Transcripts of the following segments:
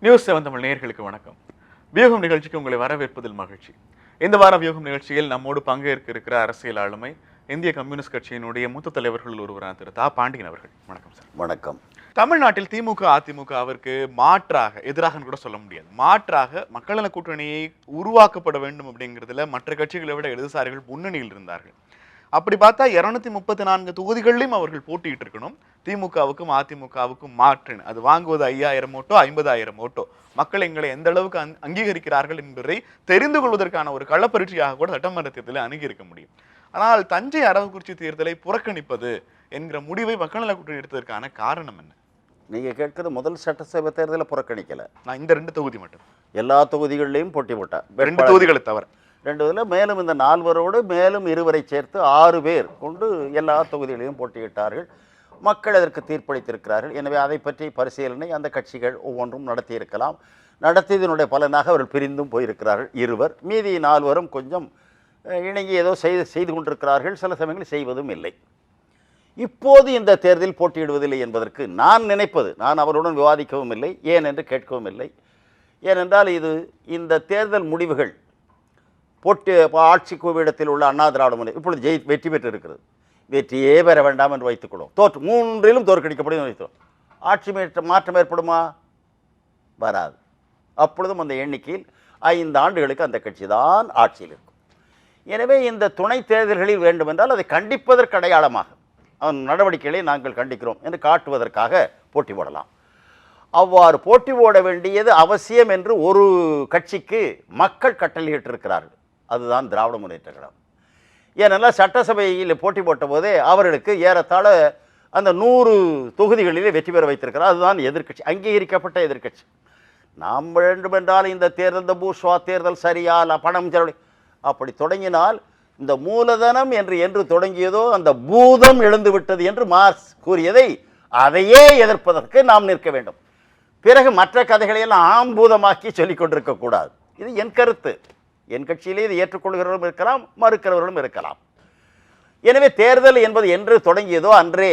News 7 Tamil நேயர்களுக்கு வணக்கம். வியூகம் நிகழ்ச்சிக்கு உங்களை வரவேற்பதில் மகிழ்ச்சி. இந்த வார வியூகம் நிகழ்ச்சியில் நம்மோடு பங்கேற்க இருக்கிற அரசியல் ஆளுமை இந்திய கம்யூனிஸ்ட் கட்சியினுடைய மூத்த தலைவர்கள் ஒருவரான திரு தா பாண்டியன் அவர்கள். வணக்கம் சார். வணக்கம். தமிழ்நாட்டில் திமுக அதிமுகவிற்கு மாற்றாக, எதிராக கூட சொல்ல முடியாது, மாற்றாக மக்கள் நல கூட்டணியை உருவாக்கப்பட வேண்டும் அப்படிங்கிறதுல மற்ற கட்சிகளை விட இடதுசாரிகள் முன்னணியில் இருந்தார்கள். அப்படி பார்த்தா 234 தொகுதிகளிலும் அவர்கள் போட்டிட்டு இருக்கணும். திமுகவுக்கும் அதிமுகவுக்கும் மாற்றின் அது வாங்குவது 5000 ஓட்டோ 50000 ஓட்டோ, மக்கள் எங்களை எந்த அளவுக்கு அங்கீகரிக்கிறார்கள் என்பதை தெரிந்து கொள்வதற்கான ஒரு களப்பரீட்சையாக கூட சட்டமன்ற தேர்தலை அணுகியிருக்க முடியும். ஆனால் தஞ்சை அரவக்குறிச்சி தேர்தலை புறக்கணிப்பது என்கிற முடிவை மக்கள் நல கூட்டணி எடுத்ததற்கான காரணம் என்ன? நீங்க கேட்கிறது முதல் சட்டசபை தேர்தலை புறக்கணிக்கல. நான் இந்த 2 தொகுதி மட்டும், எல்லா தொகுதிகளிலையும் போட்டி போட்டார். 2 தொகுதிகளை தவிர 2 இதில் மேலும் இந்த 4 மேலும் 2 சேர்த்து 6 பேர் கொண்டு எல்லா தொகுதிகளையும் போட்டியிட்டார்கள். மக்கள் அதற்கு தீர்ப்பளித்திருக்கிறார்கள். எனவே அதை பற்றி பரிசீலனை அந்த கட்சிகள் ஒவ்வொன்றும் நடத்தியிருக்கலாம். நடத்தியதனுடைய பலனாக அவர்கள் பிரிந்தும் போயிருக்கிறார்கள் 2. மீதி 4 கொஞ்சம் இணங்கி ஏதோ செய்து கொண்டிருக்கிறார்கள். சில சமயங்களில் செய்வதும் இல்லை. இப்போது இந்த தேர்தலில் போட்டியிடுவதில்லை என்பதற்கு நான் நினைப்பது, நான் அவருடன் விவாதிக்கவும் இல்லை, ஏன் என்று கேட்கவும் இல்லை. ஏனென்றால் இந்த தேர்தல் முடிவுகள் ஆட்சி குவிடத்தில் உள்ள அண்ணா திராவிட முன்னேற்ற இப்பொழுது வெற்றி பெற்று இருக்கிறது. வெற்றியே பெற வேண்டாம் என்று வைத்துக்கொள்வோம். 3லும் தோற்கடிக்கப்படும் வைத்தோம். ஆட்சி மாற்றம் ஏற்படுமா? வராது. அப்பொழுதும் அந்த எண்ணிக்கையில் 5 ஆண்டுகளுக்கு அந்த கட்சி தான் ஆட்சியில் இருக்கும். எனவே இந்த துணை தேர்தல்களில் வேண்டுமென்றால் அதை கண்டிப்பதற்கு அடையாளமாக அவன் நடவடிக்கைகளை நாங்கள் கண்டிக்கிறோம் என்று காட்டுவதற்காக போட்டி போடலாம். அவ்வாறு போட்டி போட வேண்டியது அவசியம் என்று ஒரு கட்சிக்கு மக்கள் கட்டளையிட்டிருக்கிறார்கள். அதுதான் திராவிட முன்னேற்ற கழகம். ஏனென்றால் சட்டசபையில் போட்டி போட்ட போதே அவர்களுக்கு ஏறத்தாழ அந்த 100 தொகுதிகளிலே வெற்றி பெற வைத்திருக்கிறார். அதுதான் எதிர்க்கட்சி, அங்கீகரிக்கப்பட்ட எதிர்க்கட்சி. நாம் வேண்டுமென்றால் இந்த தேர்தல், இந்த பூர்ஷ்வா தேர்தல் சரியா பணம் அப்படி தொடங்கினால் இந்த மூலதனம் என்று தொடங்கியதோ அந்த பூதம் எழுந்து விட்டது என்று மார்க்ஸ் கூறியதை அதையே எதிர்ப்பதற்கு நாம் நிற்க வேண்டும். பிறகு மற்ற கதைகளையெல்லாம் ஆம்பூதமாக்கி சொல்லிக் கொண்டிருக்கக்கூடாது. இது என் கருத்து. என் கட்சியிலே இது ஏற்றுக்கொள்கிறவர்களும் இருக்கலாம், மறுக்கிறவர்களும் இருக்கலாம். எனவே தேர்தல் என்பது என்று தொடங்கியதோ அன்றே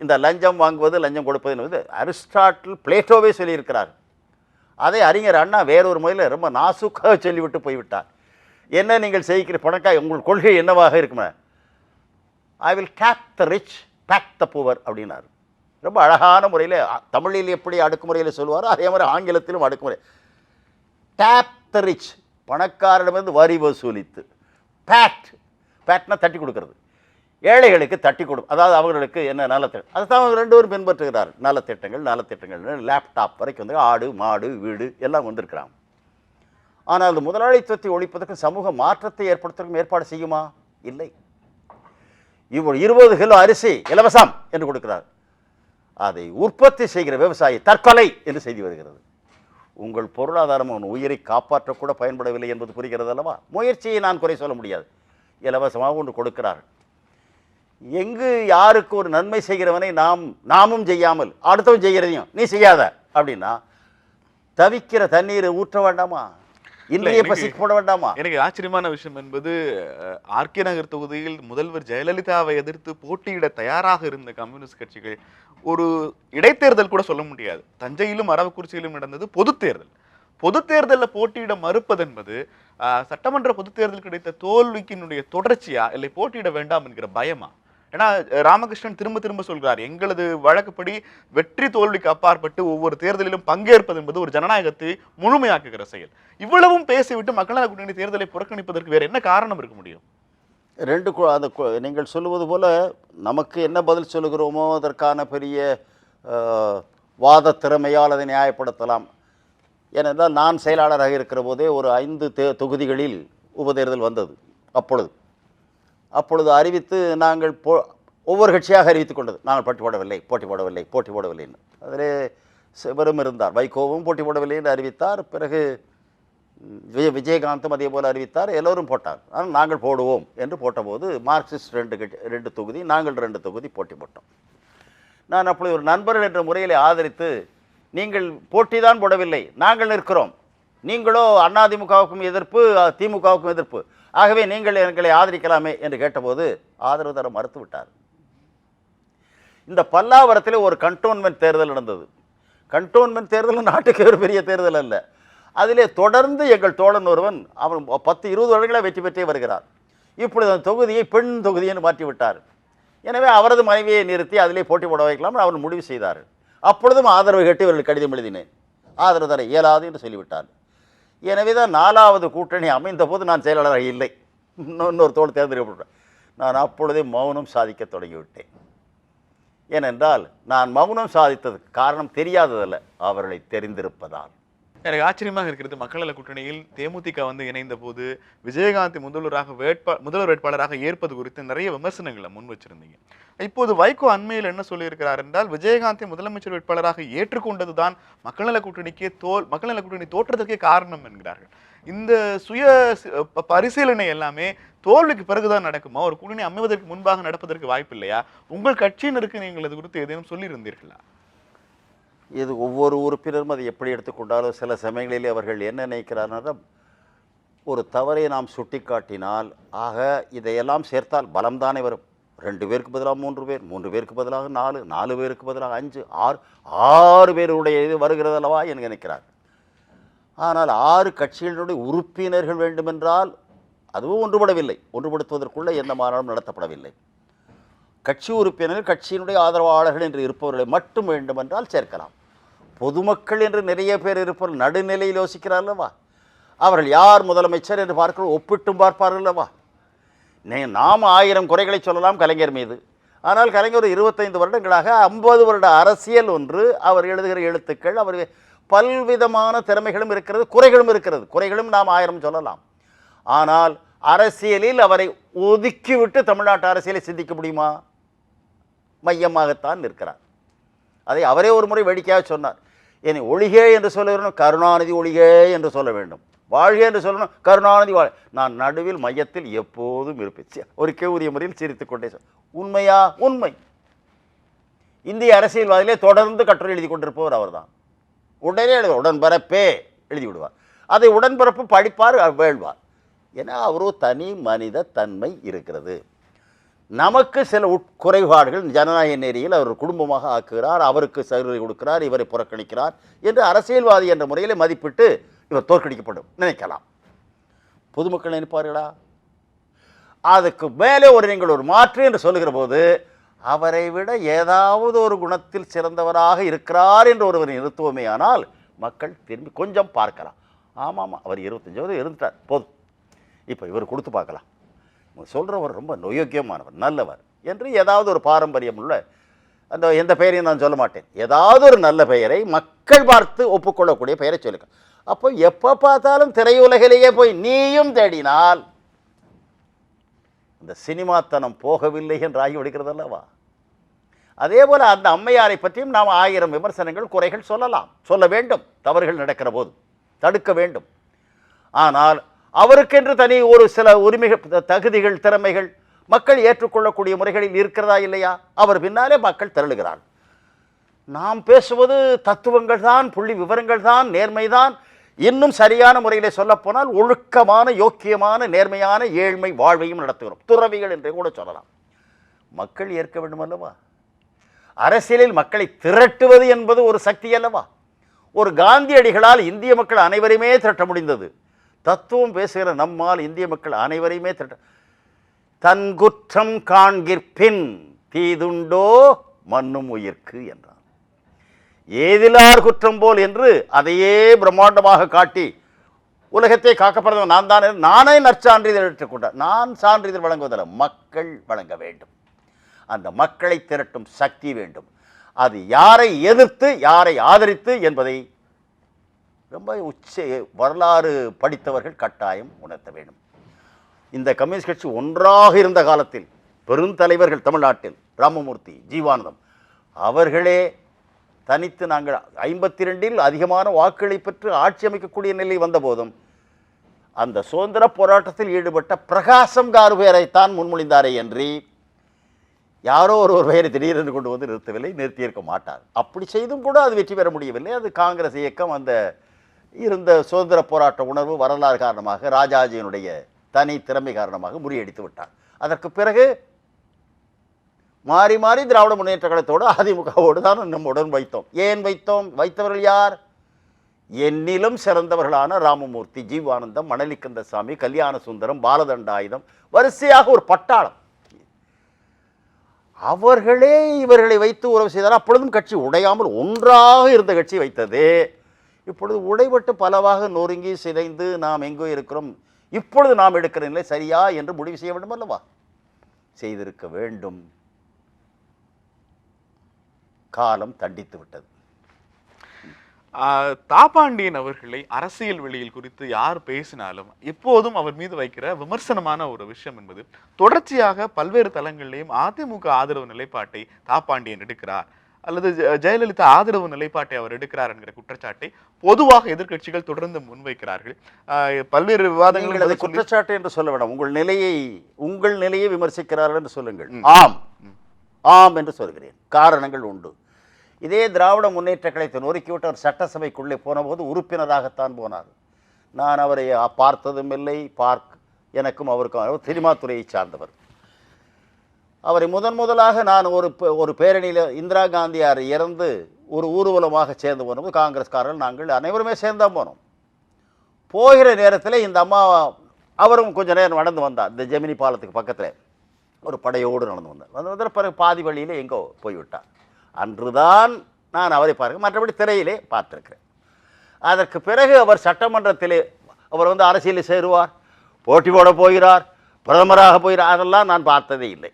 இந்த லஞ்சம் வாங்குவது, லஞ்சம் கொடுப்பது என்பது அரிஸ்டாட்டில், பிளேட்டோவே சொல்லியிருக்கிறார். அதை அறிஞர் அண்ணா வேறொரு முறையில் ரொம்ப நாசுக்காக சொல்லிவிட்டு போய்விட்டார். என்ன நீங்கள் செய்கிற பணக்காய், உங்கள் கொள்கை என்னவாக இருக்குமே, I will cap the rich, back the poor அப்படின்னார். ரொம்ப அழகான முறையில் தமிழில் எப்படி அடுக்குமுறையில் சொல்லுவாரோ அதே மாதிரி ஆங்கிலத்திலும் அடுக்குமுறை. டேப் த ரிச், பணக்காரிடமிருந்து வரி வசூலித்து, பேட்னா தட்டி கொடுக்கறது, ஏழைகளுக்கு தட்டி அதாவது அவர்களுக்கு என்ன நலத்திட்டம், அதை தான் அவங்க 2 பேரும் பின்பற்றுகிறார். நலத்திட்டங்கள் லேப்டாப் வரைக்கும் வந்து ஆடு மாடு வீடு எல்லாம் வந்திருக்கிறாங்க. ஆனால் அது முதலாளித்துவத்தை ஒழிப்பதற்கு, சமூக மாற்றத்தை ஏற்படுத்துவதற்கும் ஏற்பாடு செய்யுமா? இல்லை. இவ்வளவு 20 கிலோ அரிசி இலவசம் என்று கொடுக்கிறார். அதை உற்பத்தி செய்கிற விவசாயி தற்கொலை என்று செய்தி வருகிறது. உங்கள் பொருளாதாரம் அவன் உயிரை காப்பாற்றக்கூட பயன்படவில்லை என்பது புரிகிறது அல்லவா? முயற்சியை நான் குறை சொல்ல முடியாது. இலவசமாக ஒன்று கொடுக்கிறார்கள். எங்கு யாருக்கு ஒரு நன்மை செய்கிறவனை நாமும் செய்யாமல் அடுத்தவன் செய்கிறதையும் நீ செய்யாத அப்படின்னா தவிக்கிற தண்ணீரை ஊற்ற வேண்டாமா? இன்றைய பசிக்கு போட வேண்டாமா? எனக்கு ஆச்சரியமான விஷயம் என்பது, ஆர்கே நகர் தொகுதியில் முதல்வர் ஜெயலலிதாவை எதிர்த்து போட்டியிட தயாராக இருந்த கம்யூனிஸ்ட் கட்சிகள் ஒரு இடைத்தேர்தல் கூட சொல்ல முடியாது, தஞ்சையிலும் அரவக்குறிச்சியிலும் நடந்தது பொது தேர்தலில் போட்டியிட மறுப்பது என்பது சட்டமன்ற பொது தேர்தல் கிடைத்த தோல்விக்கினுடைய தொடர்ச்சியா, இல்லை போட்டியிட வேண்டாம் என்கிற பயமா? ஏன்னா ராமகிருஷ்ணன் திரும்ப சொல்கிறார், எங்களது வழக்குப்படி வெற்றி தோல்விக்கு அப்பாற்பட்டு ஒவ்வொரு தேர்தலிலும் பங்கேற்பது என்பது ஒரு ஜனநாயகத்தை முழுமையாக்குகிற செயல். இவ்வளவும் பேசிவிட்டு மக்கள் நல கூட்டணி தேர்தலை புறக்கணிப்பதற்கு வேற என்ன காரணம் இருக்க முடியும்? நீங்கள் சொல்லுவது போல நமக்கு என்ன பதில் சொல்லுகிறோமோ அதற்கான பெரிய வாத திறமையால் அதை நியாயப்படுத்தலாம். ஏனென்றால் நான் செயலாளராக இருக்கிற போதே ஒரு 5 தொகுதிகளில் உபதேர்தல் வந்தது. அப்பொழுது அறிவித்து நாங்கள் ஒவ்வொரு கட்சியாக அறிவித்து கொண்டது, நாங்கள் போட்டி போடவில்லைன்னு. அதிலே சிவரும் இருந்தார், வைகோவும் போட்டி போடவில்லை என்று அறிவித்தார். பிறகு விஜயகாந்தும் அதே போல் அறிவித்தார். எல்லோரும் போட்டார். ஆனால் நாங்கள் போடுவோம் என்று போட்டபோது மார்க்சிஸ்ட் 2 தொகுதி, நாங்கள் 2 தொகுதி போட்டி போட்டோம். நான் அப்பொழுது ஒரு நண்பர்கள் என்ற முறையில் ஆதரித்து, நீங்கள் போட்டி தான் போடவில்லை, நாங்கள் நிற்கிறோம், நீங்களோ அதிமுகவுக்கும் எதிர்ப்பு, திமுகவுக்கும் எதிர்ப்பு, ஆகவே நீங்கள் எங்களை ஆதரிக்கலாமே என்று கேட்டபோது ஆதரவு தர மறுத்து விட்டார். இந்த பல்லாவரத்தில் ஒரு கண்டோன்மெண்ட் தேர்தல் நடந்தது. கண்டோன்மெண்ட் தேர்தல் நாட்டுக்கு ஒரு பெரிய தேர்தல் அல்ல. அதிலே தொடர்ந்து எங்கள் தோழன் ஒருவன் அவன் 10-20 வருடங்களாக வெற்றி பெற்றே வருகிறார். இப்பொழுது அந்த தொகுதியை பெண் தொகுதி என்று மாற்றிவிட்டார். எனவே அவரது மனைவியை நிறுத்தி அதிலே போட்டி போட வைக்கலாம் அவர் முடிவு செய்தார். அப்பொழுதும் ஆதரவு கேட்டு இவர்கள் கடிதம் எழுதினேன். ஆதரவு தர இயலாது என்று சொல்லிவிட்டார். எனவே தான் 4வது கூட்டணி அமைந்த போது நான் செயலாளராக இல்லை, இன்னொரு தோழர் தேர்ந்தெடுக்கப்பட்டார். நான் அப்பொழுதே மௌனம் சாதிக்க தொடங்கிவிட்டேன். ஏனென்றால் நான் மௌனம் சாதித்ததுக்கு காரணம் தெரியாததல்ல, அவர்களை தெரிந்திருப்பதால். எனக்கு ஆச்சரியமாக இருக்கிறது, மக்கள் நல கூட்டணியில் தேமுதிக வந்து இணைந்த போது விஜயகாந்த் முதல்வர் வேட்பாளராக ஏற்பது குறித்து நிறைய விமர்சனங்களை முன் வச்சிருந்தீங்க. இப்போது வைகோ அண்மையில் என்ன சொல்லியிருக்கிறார் என்றால், விஜயகாந்தை முதலமைச்சர் வேட்பாளராக ஏற்றுக்கொண்டதுதான் மக்கள் நல கூட்டணி தோற்றத்துக்கே காரணம் என்கிறார்கள். இந்த சுய பரிசீலனை எல்லாமே தோல்விக்கு பிறகுதான் நடக்குமா? ஒரு கூட்டணி அமைவதற்கு முன்பாக நடப்பதற்கு வாய்ப்பு இல்லையா? உங்கள் கட்சியினருக்கு நீங்கள் இது குறித்து ஏதேனும் சொல்லியிருந்தீர்களா? இது ஒவ்வொரு உறுப்பினரும் அதை எப்படி எடுத்துக்கொண்டாலும் சில சமயங்களிலே அவர்கள் என்ன நினைக்கிறார்கள், ஒரு தவறை நாம் சுட்டி காட்டினால் ஆக இதையெல்லாம் சேர்த்தால் பலம்தானே வரும். 2 பேருக்கு பதிலாக 3 பேர், 3 பேருக்கு பதிலாக 4, 4 பேருக்கு பதிலாக 5, 6 பேருடைய இது வருகிறது அல்லவா என்று நினைக்கிறார். ஆனால் 6 கட்சிகளுடைய உறுப்பினர்கள் வேண்டுமென்றால் அதுவும் ஒன்றுபடவில்லை. ஒன்றுபடுத்துவதற்குள்ள எந்த மாநாடும் நடத்தப்படவில்லை. கட்சி உறுப்பினர்கள் கட்சியினுடைய ஆதரவாளர்கள் என்று இருப்பவர்களை மட்டும் வேண்டுமென்றால் சேர்க்கலாம். பொதுமக்கள் என்று நிறைய பேர் இருப்பவர்கள் நடுநிலையில் யோசிக்கிறார் அல்லவா, அவர்கள் யார் முதலமைச்சர் என்று பார்க்க ஒப்பிட்டும் பார்ப்பார்கள் அல்லவா. நாம் 1000 குறைகளை சொல்லலாம் கலைஞர் மீது, ஆனால் கலைஞர் 25 வருடங்களாக 50 வருட அரசியல் ஒன்று, அவர் எழுதுகிற எழுத்துக்கள், அவர் பல்விதமான திறமைகளும் இருக்கிறது, குறைகளும் இருக்கிறது. குறைகளும் நாம் 1000 சொல்லலாம். ஆனால் அரசியலில் அவரை ஒதுக்கிவிட்டு தமிழ்நாட்டு அரசியலை சிந்திக்க முடியுமா? மையமாகத்தான் நிற்கிறார். அதை அவரே ஒரு முறை வேடிக்கையாக சொன்னார். என்னை ஒழிகே என்று சொல்ல வேண்டும், கருணாநிதி ஒழிகே என்று சொல்ல வேண்டும். வாழ்கே என்று சொல்லணும், கருணாநிதி வாழ். நான் நடுவில் மையத்தில் எப்போதும் இருப்பேன். ஒரு கேவுரிய முறையில் சிரித்துக் கொண்டே உண்மையா? உண்மை. இந்திய அரசியல்வாதிலே தொடர்ந்து கட்டுரை எழுதி கொண்டிருப்பவர் அவர்தான். உடனே உடன்பரப்பே எழுதி விடுவார். அதை உடன்பரப்பு படிப்பார், வேள்வார். ஏன்னா அவரோ தனி மனித தன்மை இருக்கிறது. நமக்கு சில உட்குறைபாடுகள் ஜனநாயக நெறியில் அவர் குடும்பமாக ஆக்குகிறார், அவருக்கு சலுகை கொடுக்கிறார், இவரை புறக்கணிக்கிறார் என்று அரசியல்வாதி என்ற முறையில் மதிப்பிட்டு இவர் தோற்கடிக்கப்படும் நினைக்கலாம். பொதுமக்கள் நினைப்பார்களா? அதுக்கு மேலே நீங்கள் ஒரு மாற்று என்று சொல்லுகிற போது அவரை விட ஏதாவது ஒரு குணத்தில் சிறந்தவராக இருக்கிறார் என்று ஒருவர் நிறுத்துவோமே ஆனால் மக்கள் திரும்பி கொஞ்சம் பார்க்கலாம். ஆமாம், அவர் 25 வருடம் இருந்துட்டார், போதும், இப்போ இவர் கொடுத்து பார்க்கலாம், சொல்கிறவர் ரொம்ப நொயோக்கியமானவர், நல்லவர் என்று ஏதாவது ஒரு பாரம்பரியம் உள்ள அந்த எந்த பெயரையும் நான் சொல்ல மாட்டேன், ஏதாவது ஒரு நல்ல பெயரை மக்கள் பார்த்து ஒப்புக்கொள்ளக்கூடிய பெயரை சொல்லுங்க. அப்போ எப்போ பார்த்தாலும் திரையுலகிலேயே போய் நீயும் தேடினால் இந்த சினிமாத்தனம் போகவில்லை என்று ஆகிவிடுகிறது அல்லவா. அதே போல் அந்த அம்மையாரை பற்றியும் நாம் 1000 விமர்சனங்கள் குறைகள் சொல்லலாம், சொல்ல வேண்டும். தவறுகள் நடக்கிற போது தடுக்க வேண்டும். ஆனால் அவருக்கென்று தனி ஒரு சில உரிமைகள், தகுதிகள், திறமைகள் மக்கள் ஏற்றுக்கொள்ளக்கூடிய முறைகளில் இருக்கிறதா இல்லையா? அவர் பின்னாலே மக்கள் திரளுகிறார். நாம் பேசுவது தத்துவங்கள் தான், புள்ளி விவரங்கள் தான், நேர்மைதான். இன்னும் சரியான முறையில் சொல்லப்போனால் ஒழுக்கமான, யோக்கியமான, நேர்மையான ஏழ்மை வாழ்வையும் நடத்துகிறோம். துறவிகள் என்றே கூட சொல்லலாம். மக்கள் ஏற்க வேண்டும் அல்லவா? அரசியலில் மக்களை திரட்டுவது என்பது ஒரு சக்தி அல்லவா? ஒரு காந்தியடிகளால் இந்திய மக்கள் அனைவரையுமே திரட்ட முடிந்தது. தத்துவம் பேசுகிற நம்மால் இந்திய மக்கள் அனைவரையுமே திரட்ட. தன் குற்றம் காண்கிற்பின் தீதுண்டோ மண்ணும் உயிர்க்கு என்றார். ஏதிலார் குற்றம் போல் என்று அதையே பிரம்மாண்டமாக காட்டி உலகத்தை காக்கப்படுறவன் நான் தான், நானே நற்சான்றிதழ் எடுத்துக்கொண்டார். நான் சான்றிதழ் வழங்குவதில்லை, மக்கள் வழங்க வேண்டும். அந்த மக்களை திரட்டும் சக்தி வேண்டும். அது யாரை எதிர்த்து யாரை ஆதரித்து என்பதை ரொம்ப வரலாறு படித்தவர்கள் கட்டாயம் உணர்த்த வேண்டும். இந்த கம்யூனிஸ்ட் கட்சி ஒன்றாக இருந்த காலத்தில் பெருந்தலைவர்கள் தமிழ்நாட்டில் ராமமூர்த்தி, ஜீவானந்தம் அவர்களே தனித்து நாங்கள் 52இல் அதிகமான வாக்குகளை பெற்று ஆட்சி அமைக்கக்கூடிய நிலை வந்த போதும் அந்த சுதந்திர போராட்டத்தில் ஈடுபட்ட பிரகாசம் கார்வேரைத்தான் முன்மொழிந்தாரே என்று யாரோ ஒரு பெயரை திடீரென்று கொண்டு வந்து நிறுத்தவில்லை, நிறுத்தியிருக்க மாட்டார். அப்படி செய்தும் கூட அது வெற்றி பெற முடியவில்லை. அது காங்கிரஸ் இயக்கம் அந்த இருந்த சுதந்திர போராட்ட உணர்வு வரலாறு காரணமாக, ராஜாஜியினுடைய தனி திறமை காரணமாக முறியடித்து விட்டார். அதற்கு பிறகு மாறி மாறி திராவிட முன்னேற்ற கழகத்தோடு அதிமுகவோடு தான் நம்முடன் வைத்தோம். ஏன் வைத்தோம்? வைத்தவர்கள் யார்? என்னிலும் சிறந்தவர்களான ராமமூர்த்தி, ஜீவானந்தம், மணலிக்கந்தசாமி, கல்யாண சுந்தரம், பாலதண்டாயுதம், வரிசையாக ஒரு பட்டாளம். அவர்களே இவர்களை வைத்து உறவு செய்தார். அப்பொழுதும் கட்சி உடையாமல் ஒன்றாக இருந்த கட்சி வைத்தது. இப்பொழுது உடைபட்டு பலவாக நொறுங்கி சிதைந்து நாம் எங்கோ இருக்கிறோம். இப்பொழுது நாம் எடுக்கிற நிலை சரியா என்று முடிவு செய்ய வேண்டும் அல்லவா? செய்திருக்க வேண்டும். காலம் தண்டித்து விட்டது. தாப்பாண்டியன் அவர்களை அரசியல் வெளியில் குறித்து யார் பேசினாலும் எப்போதும் அவர் மீது வைக்கிற விமர்சனமான ஒரு விஷயம் என்பது, தொடர்ச்சியாக பல்வேறு தளங்களிலேயும் அதிமுக ஆதரவு நிலைப்பாட்டை தாப்பாண்டியன் எடுக்கிறார் அல்லது ஜெயலலிதா ஆதரவு நிலைப்பாட்டை அவர் எடுக்கிறார் என்கிற குற்றச்சாட்டை பொதுவாக எதிர்க்கட்சிகள் தொடர்ந்து முன்வைக்கிறார்கள். பல்வேறு விவாதங்கள் குற்றச்சாட்டு என்று சொல்ல வேண்டாம், உங்கள் நிலையை விமர்சிக்கிறார்கள் என்று சொல்லுங்கள். ஆம் ஆம் என்று சொல்கிறேன். காரணங்கள் உண்டு. இதே திராவிட முன்னேற்ற கழகத்தை நொறுக்கிவிட்டு அவர் சட்டசபைக்குள்ளே போனபோது உறுப்பினராகத்தான் போனார். நான் அவரை பார்த்ததும் இல்லை. எனக்கும் அவருக்கும் சினிமா துறையை சார்ந்தவர். அவரை முதலாக நான் ஒரு பேரணியில் இந்திரா காந்தியார் இறந்து ஒரு ஊர்வலமாக சேர்ந்து போனபோது காங்கிரஸ்காரர்கள் நாங்கள் அனைவருமே சேர்ந்தான் போனோம். போகிற நேரத்தில் இந்த அம்மா அவரும் கொஞ்சம் நேரம் நடந்து வந்தார். இந்த ஜெமினி பாலத்துக்கு பக்கத்தில் ஒரு படையோடு நடந்து வந்தார். பிறகு பாதி வழியில் எங்கோ போய்விட்டார். அன்றுதான் நான் அவரை பார்க்க, மற்றபடி திரையிலே பார்த்திருக்கிறேன். அதற்கு பிறகு அவர் சட்டமன்றத்திலே அவர் அரசியலில் சேருவார், போட்டி போட போகிறார், பிரதமராக போகிறார், அதெல்லாம் நான் பார்த்ததே இல்லை.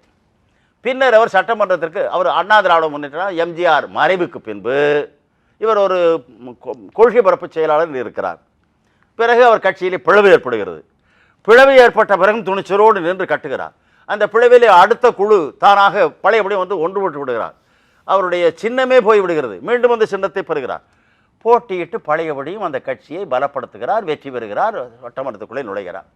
பின்னர் அவர் சட்டமன்றத்திற்கு அவர் அண்ணா திராவிட முன்னேற்றம் எம்ஜிஆர் மறைவுக்கு பின்பு இவர் ஒரு கொள்கை பரப்பு செயலாளர் இருக்கிறார். பிறகு அவர் கட்சியிலே பிளவு ஏற்படுகிறது. பிளவு ஏற்பட்ட பிறகு துணிச்சலோடு நின்று கட்டுகிறார். அந்த பிளவிலே அடுத்த குழு தானாக பழையபடி ஒன்றுபட்டு விடுகிறார். அவருடைய சின்னமே போய்விடுகிறது. மீண்டும் அந்த சின்னத்தை பெறுகிறார். போட்டியிட்டு பழையபடியும் அந்த கட்சியை பலப்படுத்துகிறார், வெற்றி பெறுகிறார், சட்டமன்றத்துக்குள்ளே நுழைகிறார்.